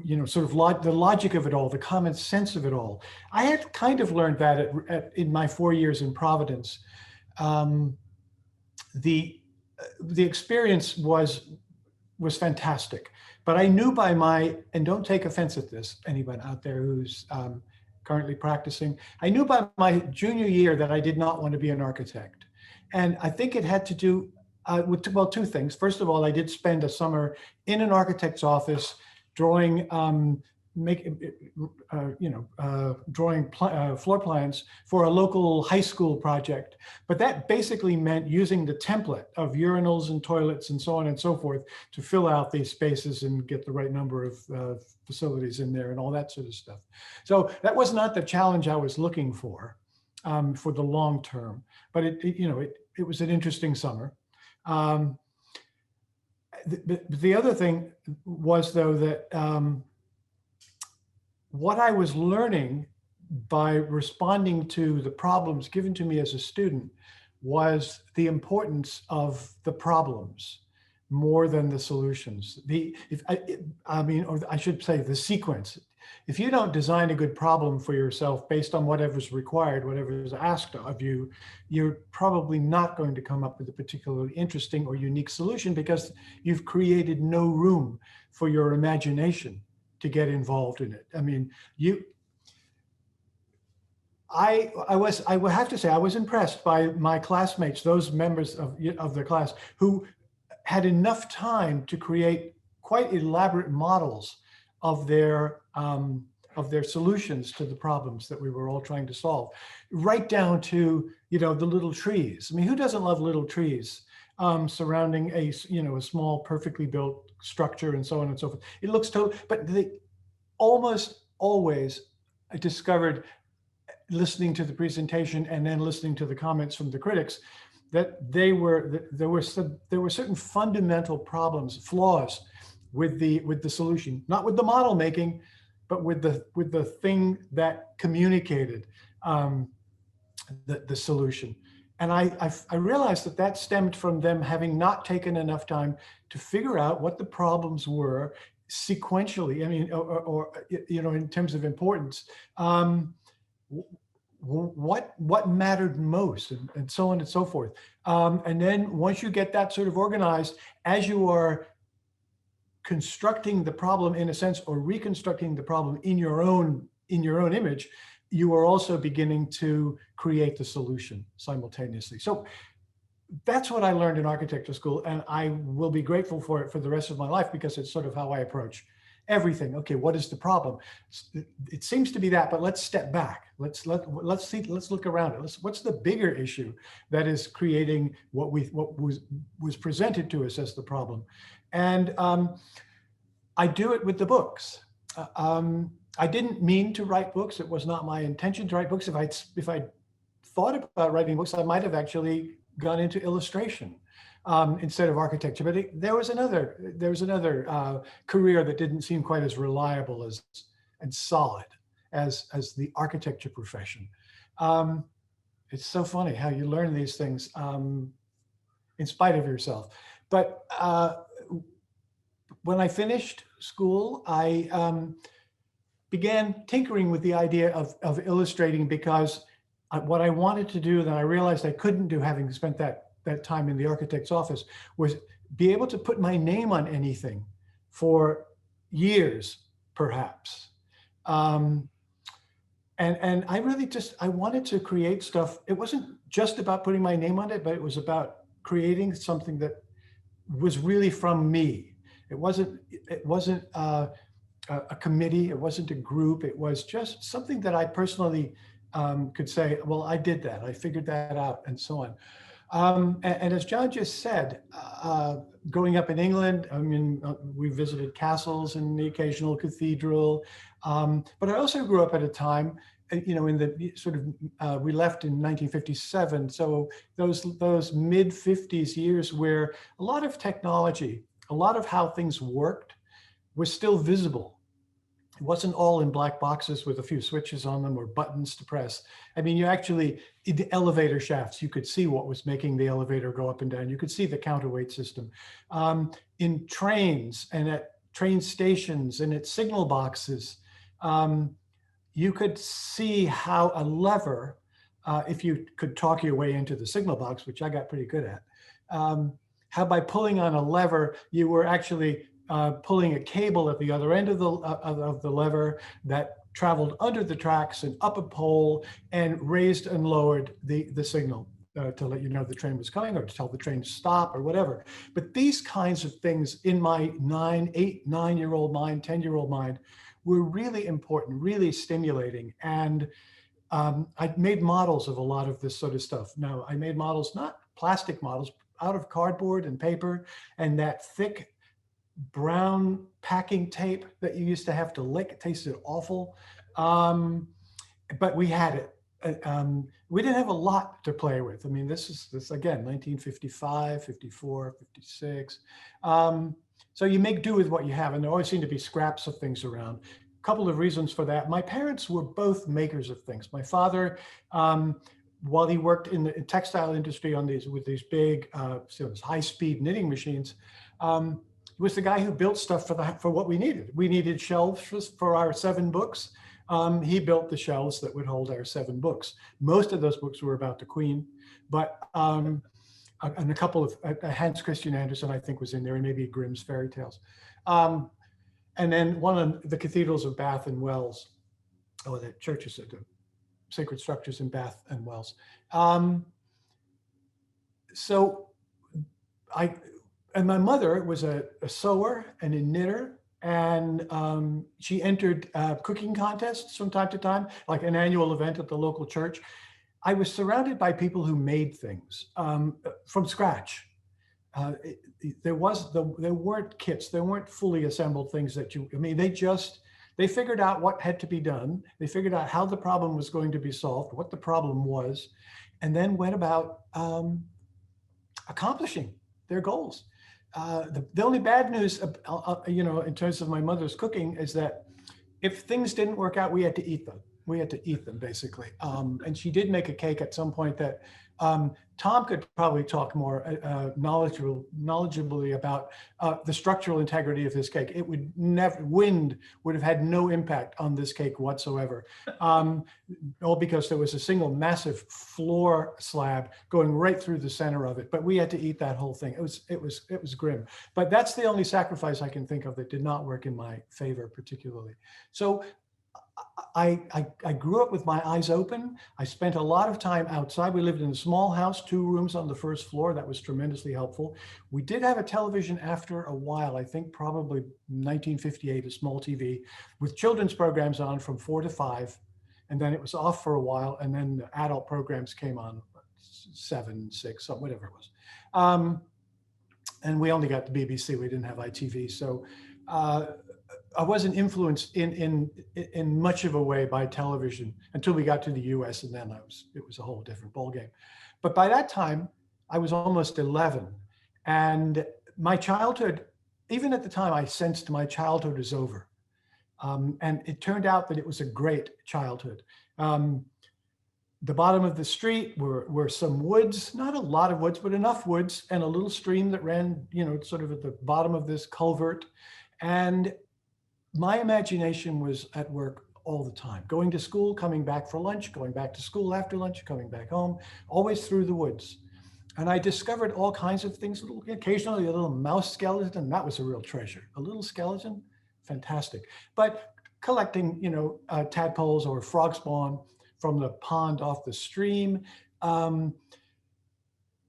you know, sort of the logic of it all, the common sense of it all. I had kind of learned that in my 4 years in Providence. The experience was fantastic, but I knew by my, and don't take offense at this, anyone out there who's currently practicing, I knew by my junior year that I did not want to be an architect. And I think it had to do with, well, 2 things. First of all, I did spend a summer in an architect's office drawing, drawing floor plans for a local high school project. But that basically meant using the template of urinals and toilets and so on and so forth to fill out these spaces and get the right number of facilities in there and all that sort of stuff. So that was not the challenge I was looking for the long term, but it was an interesting summer. The other thing was, though, that what I was learning by responding to the problems given to me as a student was the importance of the problems more than the solutions. Or I should say the sequence. If you don't design a good problem for yourself based on whatever's required, whatever is asked of you, you're probably not going to come up with a particularly interesting or unique solution, because you've created no room for your imagination to get involved in it. I mean, I would have to say I was impressed by my classmates, those members of the class who had enough time to create quite elaborate models of their solutions to the problems that we were all trying to solve, right down to, you know, the little trees. I mean, who doesn't love little trees surrounding a small, perfectly built structure and so on and so forth? It looks totally, but almost always I discovered, listening to the presentation and then listening to the comments from the critics, that there were certain fundamental problems, flaws with the solution, not with the model making, but with the thing that communicated the solution. And I realized that stemmed from them having not taken enough time to figure out what the problems were sequentially. I mean, or in terms of importance, what mattered most, and so on and so forth. And then once you get that sort of organized, as you are constructing the problem in a sense, or reconstructing the problem in your own image, you are also beginning to create the solution simultaneously. So that's what I learned in architecture school, and I will be grateful for it for the rest of my life, because it's sort of how I approach everything. Okay, what is the problem? It seems to be that, but let's step back. Let's look around it. What's the bigger issue that is creating what was presented to us as the problem? And I do it with the books. I didn't mean to write books. It was not my intention to write books. If I thought about writing books, I might have actually gone into illustration instead of architecture. But there was another career that didn't seem quite as reliable and solid as the architecture profession. It's so funny how you learn these things in spite of yourself. But when I finished school, I began tinkering with the idea of illustrating, because what I wanted to do, that I realized I couldn't do, having spent that time in the architect's office, was be able to put my name on anything for years, perhaps. And I really I wanted to create stuff. It wasn't just about putting my name on it, but it was about creating something that was really from me. It wasn't a committee. It wasn't a group. It was just something that I personally could say, well, I did that. I figured that out, and so on. And as John just said, growing up in England, I mean, we visited castles and the occasional cathedral. But I also grew up at a time, you know, in the sort of, we left in 1957. So those mid 50s years where a lot of technology, a lot of how things worked was still visible. It wasn't all in black boxes with a few switches on them or buttons to press. I mean, you actually, in the elevator shafts, you could see what was making the elevator go up and down. You could see the counterweight system. In trains and at train stations and at signal boxes, you could see how a lever, if you could talk your way into the signal box, which I got pretty good at, how by pulling on a lever, you were actually pulling a cable at the other end of the lever that traveled under the tracks and up a pole and raised and lowered the signal to let you know the train was coming, or to tell the train to stop, or whatever. But these kinds of things in my 9-year-old mind, 10-year-old mind, were really important, really stimulating. And I made models of a lot of this sort of stuff. Now, I made models, not plastic models, out of cardboard and paper and that thick brown packing tape that you used to have to lick. It tasted awful. But we had it. We didn't have a lot to play with. I mean, this again, 1955, 54, 56. So you make do with what you have, and there always seem to be scraps of things around. A couple of reasons for that. My parents were both makers of things. My father, while he worked in the textile industry with these big, high-speed knitting machines, was the guy who built stuff for what we needed. We needed shelves for our 7 books. He built the shelves that would hold our 7 books. Most of those books were about the Queen, but and a couple of Hans Christian Andersen, I think, was in there, and maybe Grimm's fairy tales. And then one of the cathedrals of Bath and Wells, the churches, the sacred structures in Bath and Wells. And my mother was a sewer and a knitter, and she entered cooking contests from time to time, like an annual event at the local church. I was surrounded by people who made things from scratch. There weren't kits, there weren't fully assembled things they figured out what had to be done. They figured out how the problem was going to be solved, what the problem was, and then went about accomplishing their goals. The only bad news, in terms of my mother's cooking, is that if things didn't work out, we had to eat them. We had to eat them, basically. And she did make a cake at some point that Tom could probably talk more knowledgeably about the structural integrity of this cake. Wind would have had no impact on this cake whatsoever. All because there was a single massive floor slab going right through the center of it. But we had to eat that whole thing. It was grim. But that's the only sacrifice I can think of that did not work in my favor particularly. So I grew up with my eyes open. I spent a lot of time outside. We lived in a small house, 2 rooms on the first floor. That was tremendously helpful. We did have a television after a while, I think probably 1958, a small TV with children's programs on from 4 to 5. And then it was off for a while. And then the adult programs came on 7, 6, whatever it was. And we only got the BBC. We didn't have ITV. So I wasn't influenced in much of a way by television until we got to the US, and then it was a whole different ballgame. But by that time, I was almost 11, and my childhood, even at the time, I sensed my childhood is over. And it turned out that it was a great childhood. The bottom of the street were some woods, not a lot of woods, but enough woods, and a little stream that ran, sort of at the bottom of this culvert. And my imagination was at work all the time, going to school, coming back for lunch, going back to school after lunch, coming back home, always through the woods. And I discovered all kinds of things, occasionally a little mouse skeleton, and that was a real treasure. A little skeleton, fantastic. But collecting, tadpoles or frog spawn from the pond off the stream,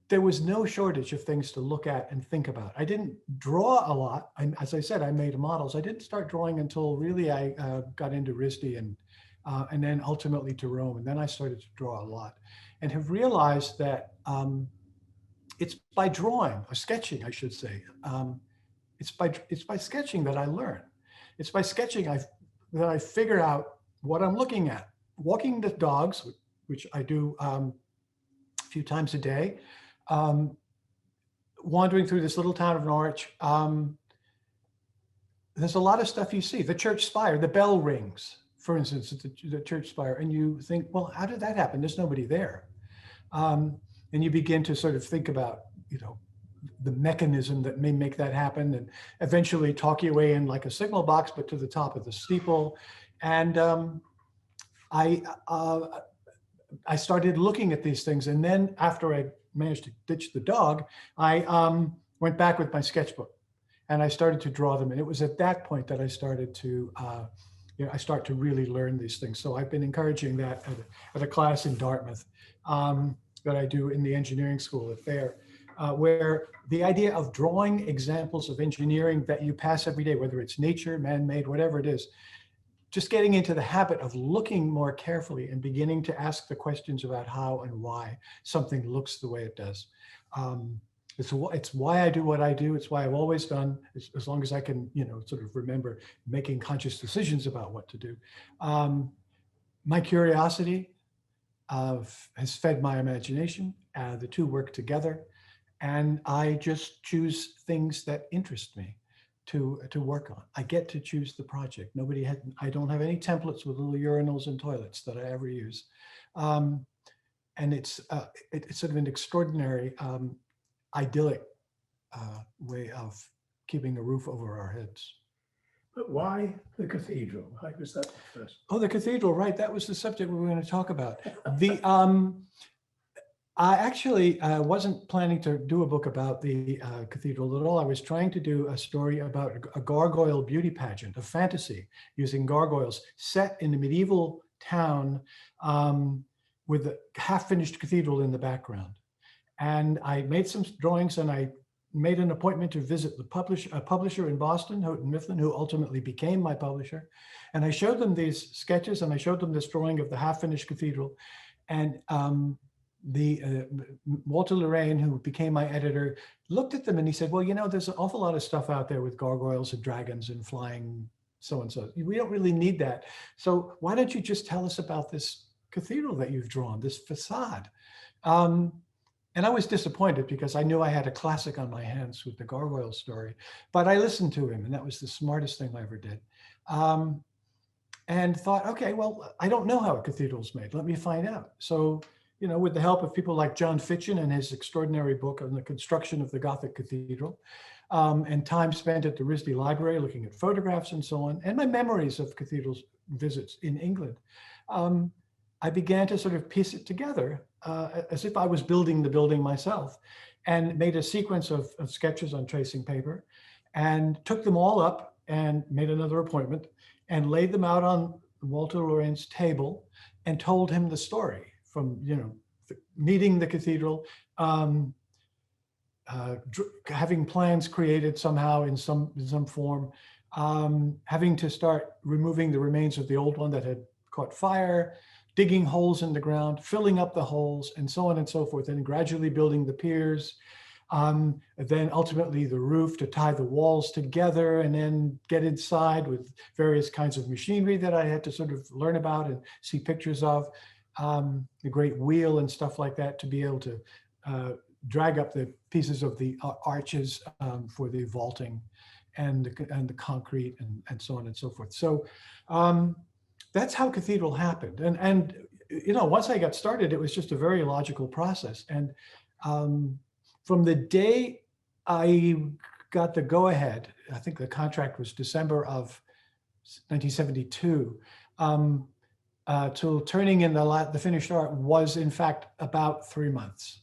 there was no shortage of things to look at and think about. I didn't draw a lot. As I said, I made models. I didn't start drawing until really I got into RISD and then ultimately to Rome. And then I started to draw a lot and have realized that it's by drawing or sketching, I should say. It's by sketching that I learn. It's by sketching that I figure out what I'm looking at. Walking the dogs, which I do a few times a day, wandering through this little town of Norwich, there's a lot of stuff you see. The church spire, the bell rings, for instance, the church spire, and you think, well, how did that happen? There's nobody there. And you begin to sort of think about, the mechanism that may make that happen, and eventually talk your way in like a signal box, but to the top of the steeple. And I started looking at these things. And then after I managed to ditch the dog, I went back with my sketchbook and I started to draw them. And it was at that point that I started to, I start to really learn these things. So I've been encouraging that at a class in Dartmouth that I do in the engineering school at FAIA, where the idea of drawing examples of engineering that you pass every day, whether it's nature, man-made, whatever it is, just getting into the habit of looking more carefully and beginning to ask the questions about how and why something looks the way it does. It's why I do what I do. It's why I've always done, as long as I can, sort of remember making conscious decisions about what to do. My curiosity has fed my imagination. The two work together. And I just choose things that interest me to work on. I get to choose the project. I don't have any templates with little urinals and toilets that I ever use. And it's sort of an extraordinary, idyllic way of keeping a roof over our heads. But why the cathedral? Why was that first? Oh, the cathedral, right. That was the subject we were going to talk about. I actually wasn't planning to do a book about the cathedral at all. I was trying to do a story about a gargoyle beauty pageant, a fantasy using gargoyles set in a medieval town with a half-finished cathedral in the background. And I made some drawings and I made an appointment to visit a publisher in Boston, Houghton Mifflin, who ultimately became my publisher. And I showed them these sketches and I showed them this drawing of the half-finished cathedral. And Walter Lorraine, who became my editor, looked at them and he said, well, there's an awful lot of stuff out there with gargoyles and dragons and flying so-and-so. We don't really need that. So why don't you just tell us about this cathedral that you've drawn, this facade? And I was disappointed because I knew I had a classic on my hands with the gargoyle story, but I listened to him and that was the smartest thing I ever did. And thought, okay, well, I don't know how a cathedral's made. Let me find out. So, with the help of people like John Fitchin and his extraordinary book on the construction of the Gothic cathedral, and time spent at the RISD library looking at photographs and so on, and my memories of cathedrals visits in England, I began to sort of piece it together as if I was building the building myself, and made a sequence of sketches on tracing paper and took them all up and made another appointment and laid them out on Walter Lorraine's table and told him the story from, meeting the cathedral, having plans created somehow in some form, having to start removing the remains of the old one that had caught fire, digging holes in the ground, filling up the holes, and so on and so forth, and gradually building the piers, then ultimately the roof to tie the walls together, and then get inside with various kinds of machinery that I had to sort of learn about and see pictures of, the great wheel and stuff like that, to be able to drag up the pieces of the arches for the vaulting and the concrete and so on and so forth. So that's how cathedral happened. And once I got started, it was just a very logical process. And from the day I got the go-ahead, I think the contract was December of 1972, till turning in the finished art was in fact about 3 months.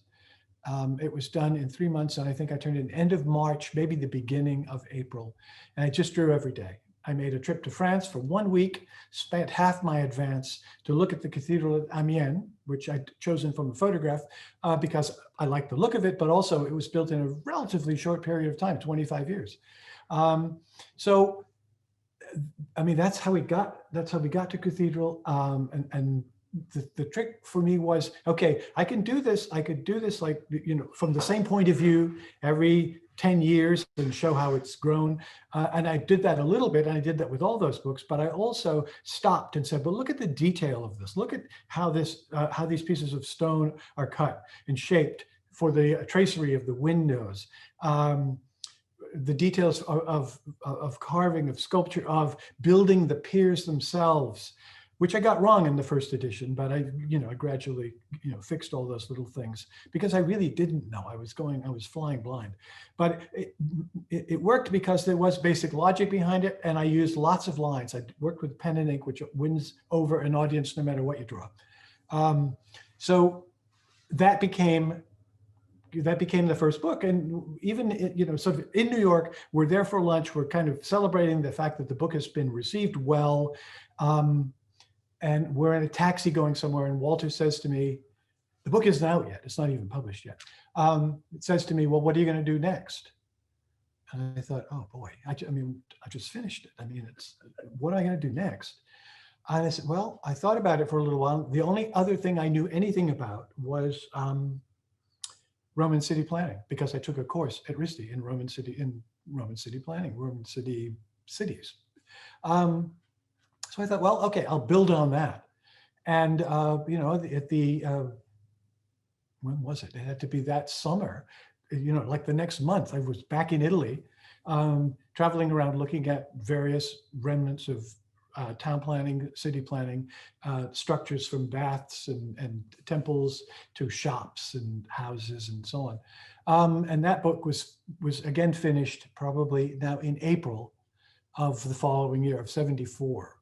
It was done in 3 months, and I think I turned it end of March, maybe the beginning of April. And I just drew every day. I made a trip to France for 1 week, spent half my advance to look at the cathedral at Amiens, which I'd chosen from a photograph because I liked the look of it, but also it was built in a relatively short period of time, 25 years. So, I mean, that's how we got to cathedral. And the trick for me was, okay, I can do this. I could do this, like, you know, from the same point of view every 10 years and show how it's grown. And I did that a little bit, and I did that with all those books, but I also stopped and said, but look at the detail of this. Look at how these pieces of stone are cut and shaped for the tracery of the windows. The details of carving, of sculpture, of building the piers themselves, which I got wrong in the first edition, but I gradually, fixed all those little things because I really didn't know. I was flying blind, but it worked because there was basic logic behind it, and I used lots of lines. I worked with pen and ink, which wins over an audience no matter what you draw. So that became the first book. And even, so in New York, we're there for lunch. We're kind of celebrating the fact that the book has been received well. And we're in a taxi going somewhere, and Walter says to me, the book isn't out yet. It's not even published yet. It says to me, well, what are you going to do next? And I thought, oh boy, I just finished it. I mean, what am I going to do next? And I said, well, I thought about it for a little while. The only other thing I knew anything about was Roman city planning, because I took a course at RISD in Roman city planning, Roman cities. So I thought, well, okay, I'll build on that. And, when was it? It had to be that summer, like the next month, I was back in Italy, traveling around looking at various remnants of town planning, city planning, structures from baths and temples to shops and houses and so on. And that book was again finished probably now in April of the following year, of 74.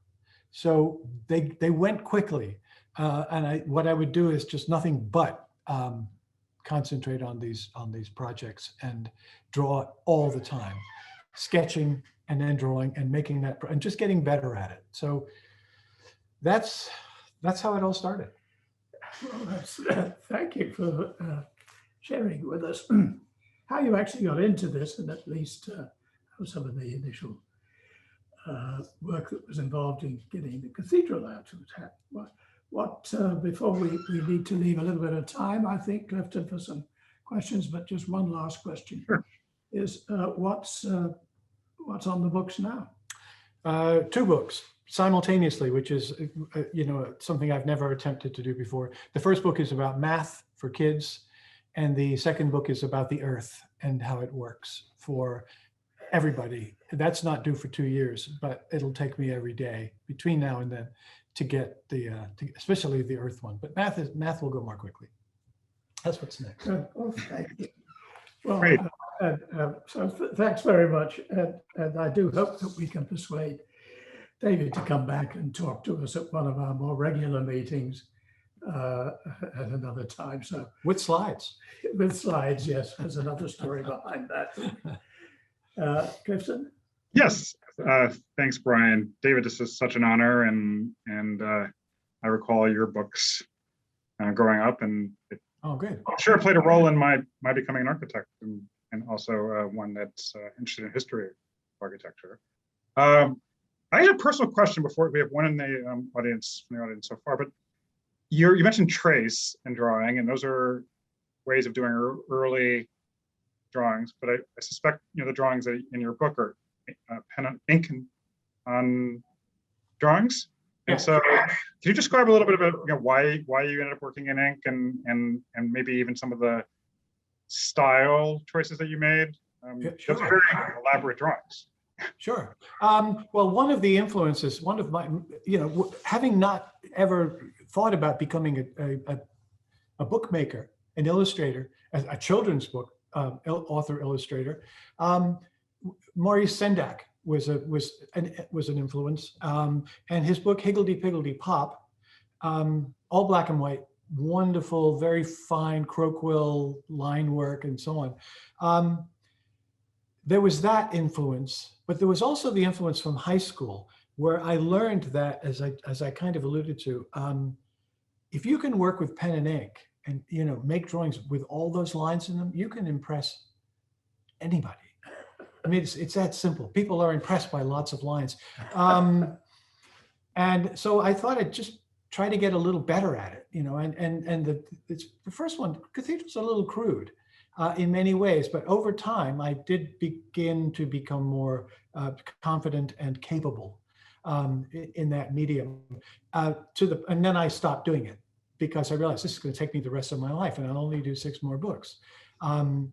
So they went quickly, and what I would do is just nothing but concentrate on these projects and draw all the time, sketching and then drawing and making that, and just getting better at it. So that's how it all started. Well, thank you for sharing with us how you actually got into this, and at least some of the initial work that was involved in getting the cathedral out. Before we need to leave a little bit of time, I think, Clifton, for some questions, but just one last question. Sure. Is what's on the books now? 2 books simultaneously, which is something I've never attempted to do before. The first book is about math for kids, and the second book is about the earth and how it works for everybody. That's not due for 2 years, but it'll take me every day between now and then to get especially the earth one. But math will go more quickly. That's what's next. Oh, thank you. Well, Great. So thanks very much, and I do hope that we can persuade David to come back and talk to us at one of our more regular meetings at another time. So With slides. with slides, yes, there's another story behind that. Clifton? Yes, thanks, Brian. David, this is such an honor, and I recall your books growing up, and Oh, good. I'm sure it played a role in my becoming an architect, and also one that's interested in history of architecture. I had a personal question before. We have one in the audience so far, but you mentioned trace and drawing, and those are ways of doing early drawings. But I suspect the drawings in your book are pen and ink on drawings. Yeah. And so, can you describe a little bit about why you ended up working in ink, and maybe even some of the style choices that you made? Yeah, sure. Those are very elaborate drawings. Sure. Well, one of the influences, one of my, having not ever thought about becoming a bookmaker, an illustrator, a children's book author illustrator, Maurice Sendak was an influence, and his book Higgledy Piggledy Pop, all black and white, wonderful, very fine croquill line work and so on. There was that influence, but there was also the influence from high school, where I learned that, as I kind of alluded to, if you can work with pen and ink and make drawings with all those lines in them, you can impress anybody. I mean, it's that simple. People are impressed by lots of lines, and so I thought I'd just try to get a little better at it, And the first one, Cathedral's a little crude in many ways, but over time I did begin to become more confident and capable in that medium. And then I stopped doing it because I realized this is going to take me the rest of my life, and I'll only do 6 more books,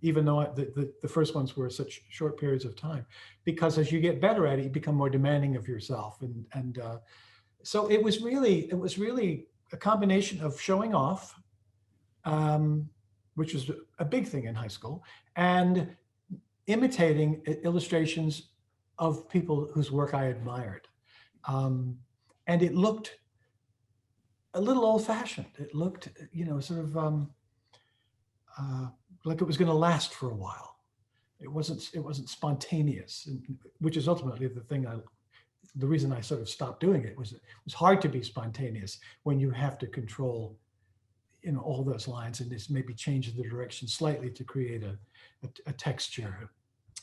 even though the first ones were such short periods of time. Because as you get better at it, you become more demanding of yourself, and so it was really a combination of showing off, which was a big thing in high school, and imitating illustrations of people whose work I admired. And it looked a little old-fashioned. It looked, sort of like it was going to last for a while. It wasn't spontaneous, which is ultimately the reason I sort of stopped doing it. It was hard to be spontaneous when you have to control, all those lines and just maybe change the direction slightly to create a texture.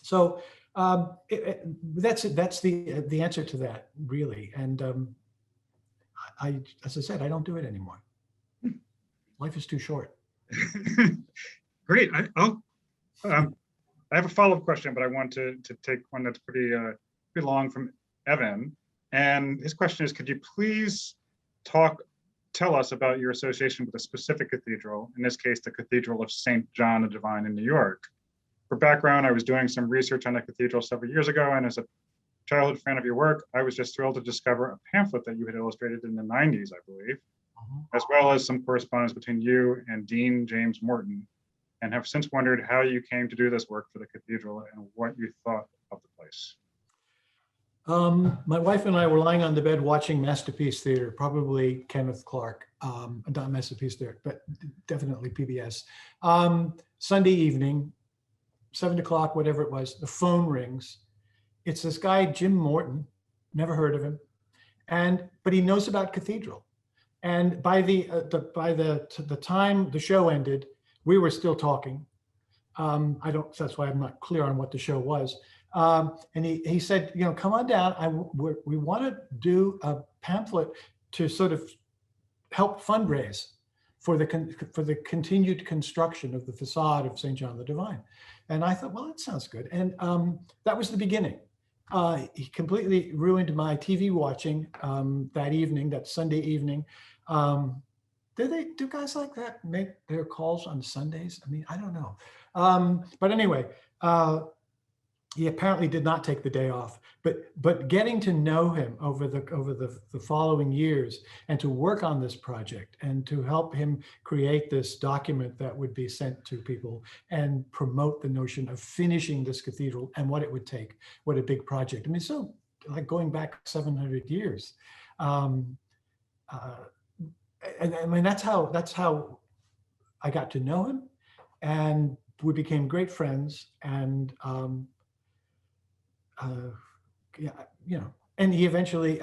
So that's it. That's the answer to that, really. And as I said, I don't do it anymore. Life is too short. Great. I have a follow-up question, but I want to take one that's pretty long from Evan. And his question is, could you please tell us about your association with a specific cathedral, in this case, the Cathedral of St. John the Divine in New York? For background, I was doing some research on the cathedral several years ago, and as a childhood fan of your work, I was just thrilled to discover a pamphlet that you had illustrated in the 90s, I believe, as well as some correspondence between you and Dean James Morton, and have since wondered how you came to do this work for the cathedral and what you thought of the place. My wife and I were lying on the bed watching Masterpiece Theater, probably Kenneth Clark, not Masterpiece Theater, but definitely PBS. Sunday evening, 7 o'clock, whatever it was, the phone rings. It's this guy, Jim Morton, never heard of him, but he knows about Cathedral. And by the time the show ended, we were still talking. That's why I'm not clear on what the show was. And he said, come on down. We want to do a pamphlet to sort of help fundraise for the continued construction of the facade of St. John the Divine. And I thought, well, that sounds good. And that was the beginning. He completely ruined my TV watching that evening, that Sunday evening. Do guys like that make their calls on Sundays? I mean, I don't know. But anyway, he apparently did not take the day off, but getting to know him over the following years and to work on this project and to help him create this document that would be sent to people and promote the notion of finishing this cathedral and what it would take, what a big project. I mean, so like going back 700 years. And I mean, that's how I got to know him, and we became great friends. And and he eventually,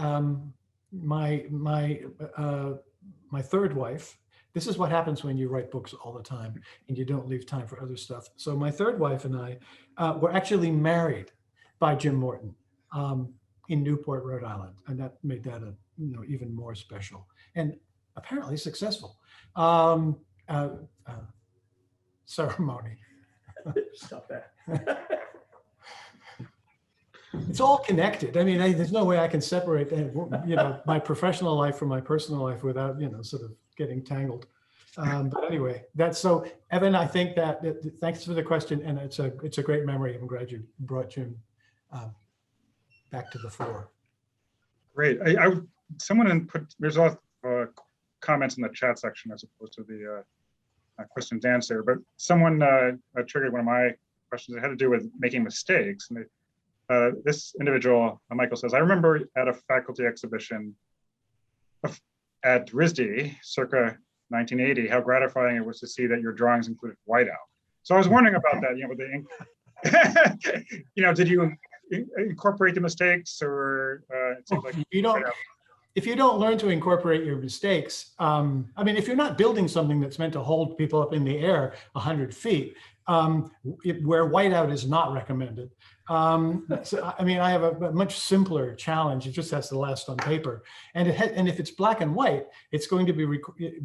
my third wife. This is what happens when you write books all the time and you don't leave time for other stuff. So my third wife and I were actually married by Jim Morton in Newport, Rhode Island, and that made that even more special and apparently successful ceremony. Stop that. It's all connected. I mean, there's no way I can separate that, my professional life from my personal life without, sort of getting tangled. But anyway, that's so. Evan, I think that thanks for the question, and it's a great memory. I'm glad you brought Jim back to the fore. Great. Someone there's a lot of comments in the chat section as opposed to the questions answer, but someone triggered one of my questions that had to do with making mistakes, and this individual, Michael, says, I remember at a faculty exhibition at RISD, circa 1980, how gratifying it was to see that your drawings included whiteout. So I was wondering about that, with the ink. Did you incorporate the mistakes, or it seems like if you don't learn to incorporate your mistakes, I mean, if you're not building something that's meant to hold people up in the air 100 feet, where whiteout is not recommended. So, I mean, I have a much simpler challenge. It just has to last on paper. And if it's black and white, it's going to be,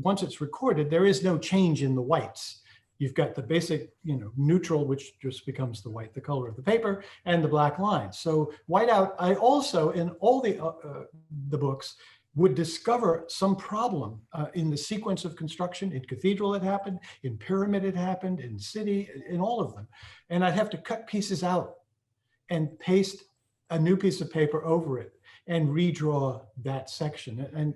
once it's recorded, there is no change in the whites. You've got the basic, neutral, which just becomes the white, the color of the paper, and the black lines. So whiteout, I also, in all the books, would discover some problem in the sequence of construction. In Cathedral it happened, in Pyramid it happened, in City, in all of them. And I'd have to cut pieces out and paste a new piece of paper over it and redraw that section. And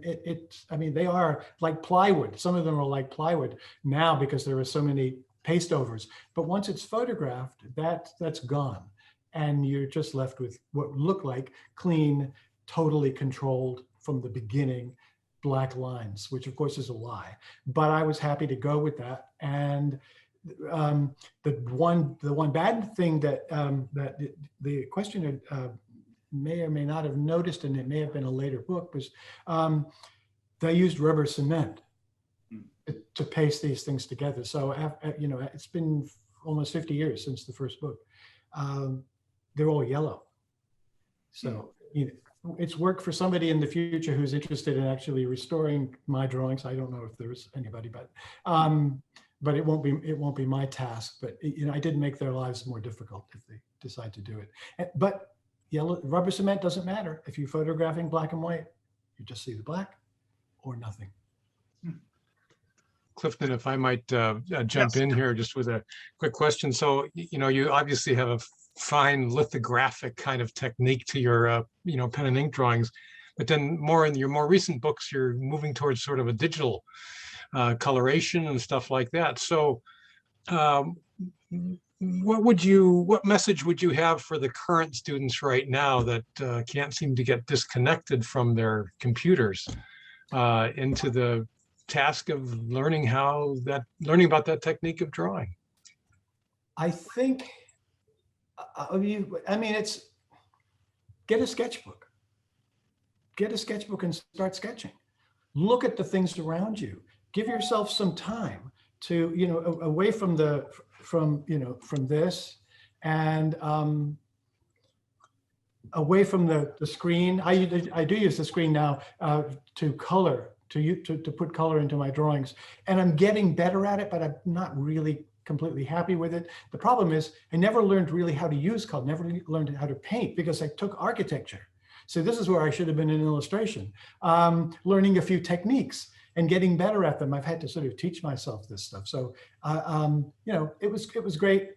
I mean, they are like plywood. Some of them are like plywood now because there are so many paste overs. But once it's photographed, that's gone. And you're just left with what look like clean, totally controlled from the beginning black lines, which of course is a lie. But I was happy to go with that. And the one bad thing that the questioner may or may not have noticed, and it may have been a later book, was they used rubber cement to paste these things together. So it's been almost 50 years since the first book. They're all yellow. So it's work for somebody in the future who's interested in actually restoring my drawings. I don't know if there's anybody, but it won't be my task. But I did make their lives more difficult if they decide to do it. But yellow rubber cement doesn't matter. If you're photographing black and white, you just see the black or nothing. Clifton, if I might jump in here just with a quick question. So, you obviously have a fine lithographic kind of technique to your, pen and ink drawings, but then more in your more recent books, you're moving towards sort of a digital coloration and stuff like that. So what message would you have for the current students right now that can't seem to get disconnected from their computers into the task of learning about that technique of drawing? I think, it's get a sketchbook. Get a sketchbook and start sketching. Look at the things around you. Give yourself some time to, away from this and away from the screen. I do use the screen now to color, to put color into my drawings, and I'm getting better at it, but I'm not really completely happy with it. The problem is I never learned really how to use color, never learned how to paint because I took architecture. So this is where I should have been in illustration, learning a few techniques and getting better at them. I've had to sort of teach myself this stuff. So, it was great,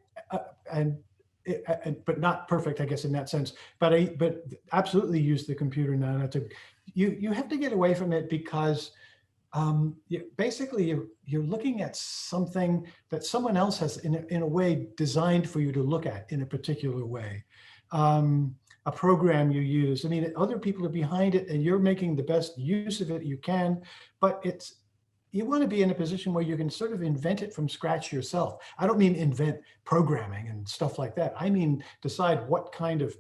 but not perfect, I guess, in that sense. But absolutely use the computer now. You have to get away from it because basically you're looking at something that someone else has in a way designed for you to look at in a particular way. A program you use. I mean, other people are behind it and you're making the best use of it you can, but you want to be in a position where you can sort of invent it from scratch yourself. I don't mean invent programming and stuff like that. I mean, decide what kind of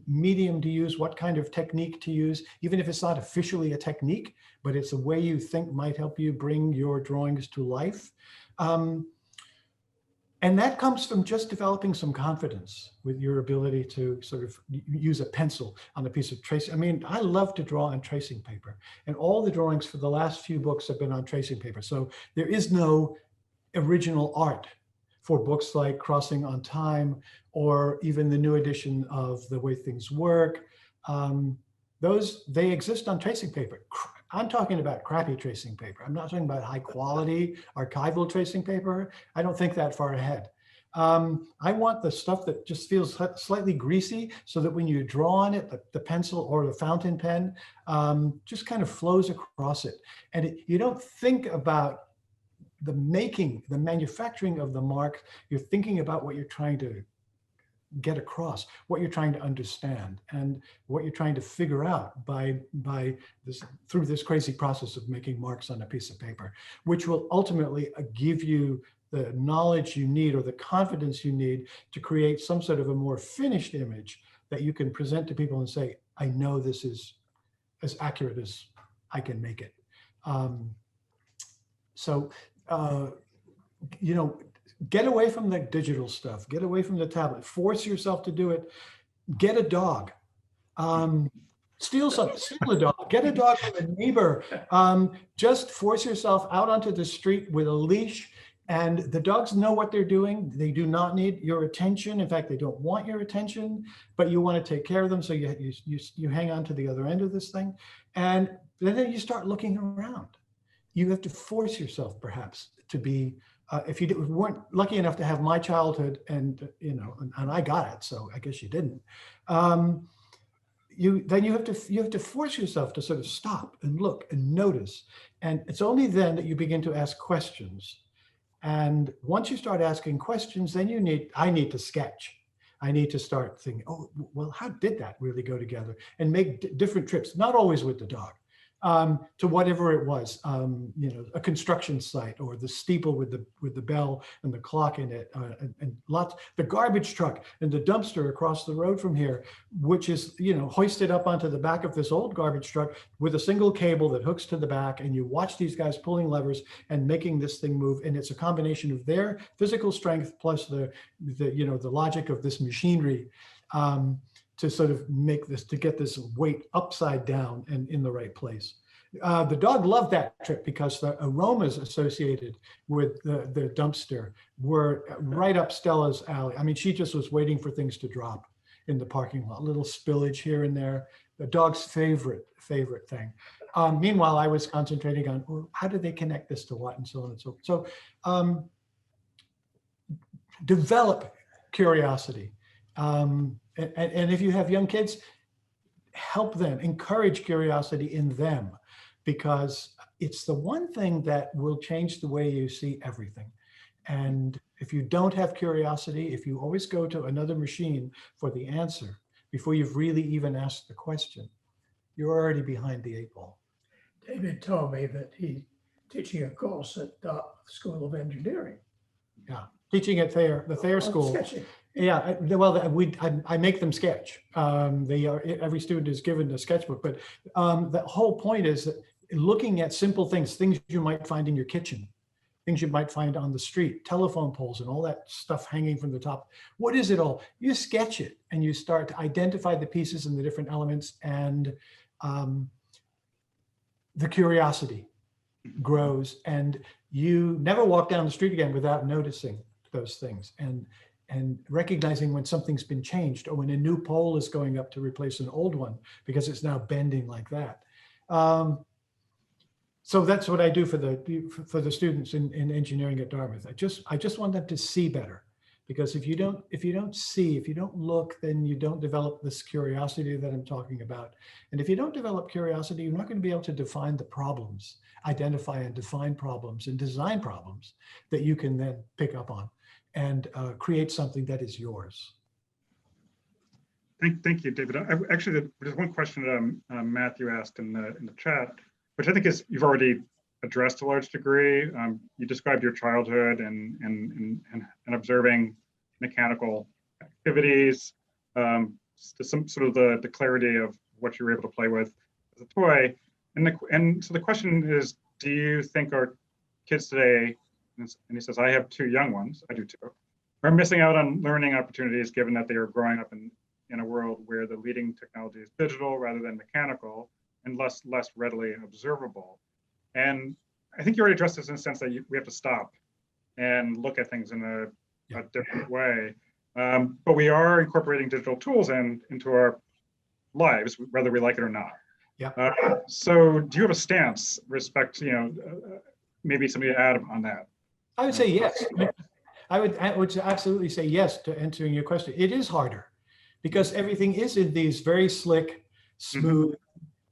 medium to use, what kind of technique to use, even if it's not officially a technique, but it's a way you think might help you bring your drawings to life. And that comes from just developing some confidence with your ability to sort of use a pencil on a piece of tracing. I mean, I love to draw on tracing paper, and all the drawings for the last few books have been on tracing paper. So there is no original art for books like Crossing on Time, or even the new edition of The Way Things Work. They exist on tracing paper. I'm talking about crappy tracing paper. I'm not talking about high quality archival tracing paper. I don't think that far ahead. I want the stuff that just feels slightly greasy so that when you draw on it, the pencil or the fountain pen just kind of flows across it. And you don't think about the manufacturing of the mark. You're thinking about what you're trying to get across, what you're trying to understand, and what you're trying to figure out by this, through this crazy process of making marks on a piece of paper, which will ultimately give you the knowledge you need or the confidence you need to create some sort of a more finished image that you can present to people and say, I know this is as accurate as I can make it. You know, get away from the digital stuff, get away from the tablet, force yourself to do it. Get a dog, steal a dog, get a dog from a neighbor. Just force yourself out onto the street with a leash, and the dogs know what they're doing. They do not need your attention. In fact, they don't want your attention, but you want to take care of them. So you hang on to the other end of this thing, and then you start looking around. You have to force yourself, perhaps, to be. If you weren't lucky enough to have my childhood, and you know, and I got it, so I guess you didn't. You have to force yourself to sort of stop and look and notice, and it's only then that you begin to ask questions. And once you start asking questions, then I need to sketch. I need to start thinking, oh, well, how did that really go together? And make different trips, not always with the dog. To whatever it was, you know, a construction site, or the steeple with the bell and the clock in it, and the garbage truck and the dumpster across the road from here, which is, you know, hoisted up onto the back of this old garbage truck with a single cable that hooks to the back, and you watch these guys pulling levers and making this thing move, and it's a combination of their physical strength plus the you know, the logic of this machinery. To sort of make this, to get this weight upside down and in the right place. The dog loved that trip because the aromas associated with the dumpster were right up Stella's alley. I mean, she just was waiting for things to drop in the parking lot, little spillage here and there, the dog's favorite thing. Meanwhile, I was concentrating on, well, how do they connect this to what, and so on and so forth. So develop curiosity. And if you have young kids, help them, encourage curiosity in them, because it's the one thing that will change the way you see everything. And if you don't have curiosity, if you always go to another machine for the answer before you've really even asked the question, you're already behind the 8 ball. David told me that he's teaching a course at the School of Engineering. Yeah, teaching at the Thayer School. Sketching. Yeah, well, I make them sketch. Every student is given a sketchbook, but the whole point is that looking at simple things you might find in your kitchen, things you might find on the street, telephone poles and all that stuff hanging from the top. What is it all? You sketch it and you start to identify the pieces and the different elements, and the curiosity grows, and you never walk down the street again without noticing those things and recognizing when something's been changed, or when a new pole is going up to replace an old one because it's now bending like that. So that's what I do for the students in engineering at Dartmouth. I just want them to see better, because if you don't see, if you don't look, then you don't develop this curiosity that I'm talking about. And if you don't develop curiosity, you're not going to be able to define the problems, identify and define problems and design problems that you can then pick up on and create something that is yours. Thank you, David. Actually, there's one question that Matthew asked in the chat, which I think is you've already addressed to a large degree. You described your childhood and observing mechanical activities, to some sort of the clarity of what you were able to play with as a toy. And so the question is, do you think our kids today, and he says, I have 2 young ones, I do too, are missing out on learning opportunities given that they are growing up in a world where the leading technology is digital rather than mechanical and less readily observable? And I think you already addressed this in the sense that we have to stop and look at things in a different way. But we are incorporating digital tools into our lives, whether we like it or not. Yeah. So do you have a stance respect, maybe somebody to add on that? I would say yes. I would absolutely say yes to answering your question. It is harder because everything is in these very slick, smooth,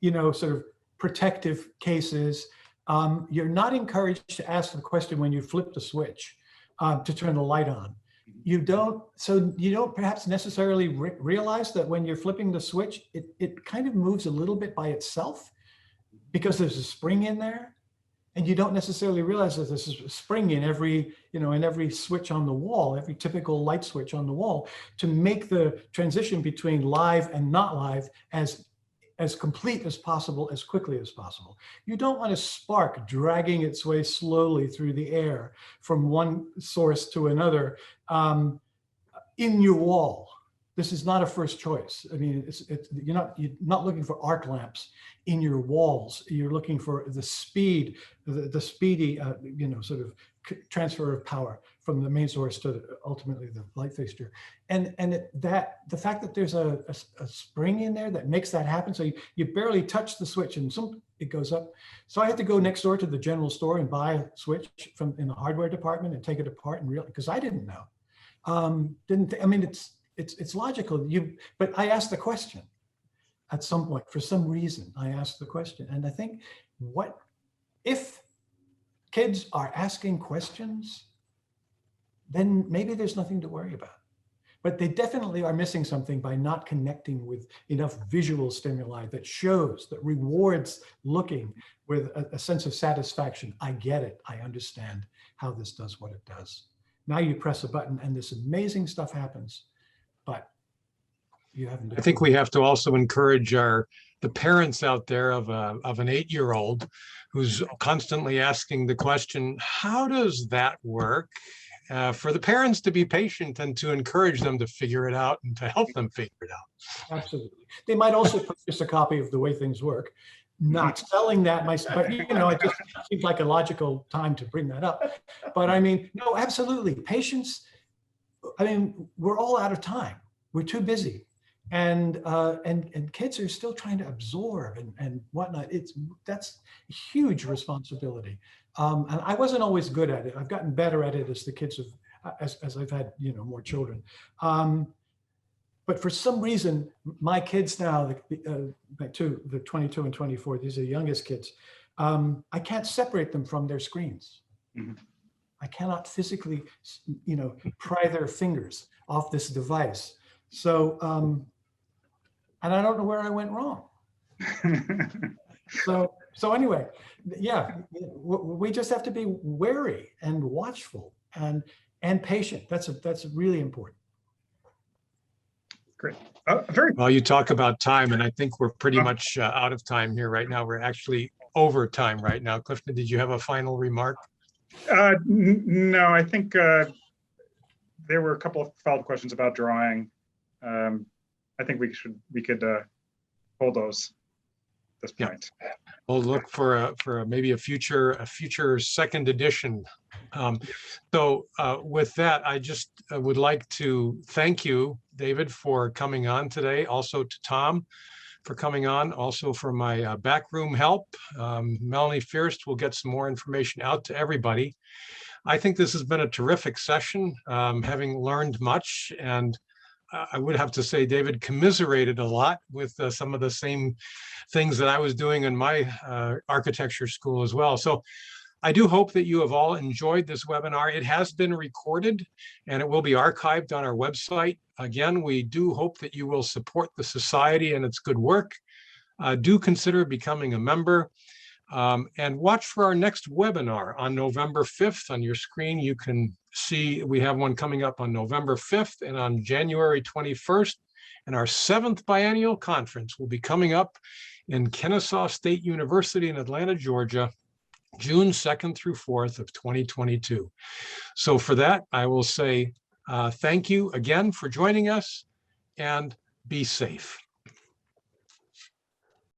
sort of protective cases. You're not encouraged to ask the question when you flip the switch to turn the light on. You don't perhaps necessarily realize that when you're flipping the switch, it kind of moves a little bit by itself because there's a spring in there. And you don't necessarily realize that there's a spring in every switch on the wall, every typical light switch on the wall, to make the transition between live and not live as complete as possible, as quickly as possible. You don't want a spark dragging its way slowly through the air from one source to another in your wall. This is not a first choice. I mean, you're not looking for arc lamps in your walls. You're looking for the speed, the speedy, sort of transfer of power from the main source to ultimately the light fixture. And the fact that there's a spring in there that makes that happen, so you barely touch the switch and it goes up. So I had to go next door to the general store and buy a switch in the hardware department and take it apart and realize, because I didn't know. It's logical. But I asked the question at some point. For some reason, I asked the question, and I think, what if kids are asking questions? Then maybe there's nothing to worry about. But they definitely are missing something by not connecting with enough visual stimuli that rewards looking with a sense of satisfaction. I get it. I understand how this does what it does. Now you press a button and this amazing stuff happens. But you haven't. I think we have to also encourage the parents out there of an 8-year-old who's constantly asking the question, how does that work? For the parents to be patient and to encourage them to figure it out and to help them figure it out. Absolutely. They might also purchase a copy of The Way Things Work. Not selling that myself, but it just seems like a logical time to bring that up. But I mean, no, absolutely. Patience. I mean, we're all out of time. We're too busy, and kids are still trying to absorb and whatnot. That's a huge responsibility. And I wasn't always good at it. I've gotten better at it as the kids have, as I've had more children. But for some reason, my kids now, the 22 and 24, these are the youngest kids. I can't separate them from their screens. Mm-hmm. I cannot physically, pry their fingers off this device. So, and I don't know where I went wrong. So anyway, yeah, we just have to be wary and watchful and patient. That's really important. Great. Well, you talk about time, and I think we're pretty much out of time here right now. We're actually over time right now. Clifton, did you have a final remark? No, I think there were a couple of follow-up questions about drawing. I think we could hold those at this point. Yeah. We'll look for maybe a future second edition. So with that, I just would like to thank you, David, for coming on today. Also to Tom for coming on. Also for my backroom help. Melanie Fierst will get some more information out to everybody. I think this has been a terrific session, having learned much, and I would have to say David commiserated a lot with some of the same things that I was doing in my architecture school as well. So I do hope that you have all enjoyed this webinar. It has been recorded and it will be archived on our website. Again, we do hope that you will support the Society and its good work. Do consider becoming a member. And watch for our next webinar on November 5th. On your screen, you can see we have one coming up on November 5th and on January 21st. And our 7th biennial conference will be coming up in Kennesaw State University in Atlanta, Georgia, June 2nd through 4th of 2022. So for that, I will say thank you again for joining us and be safe.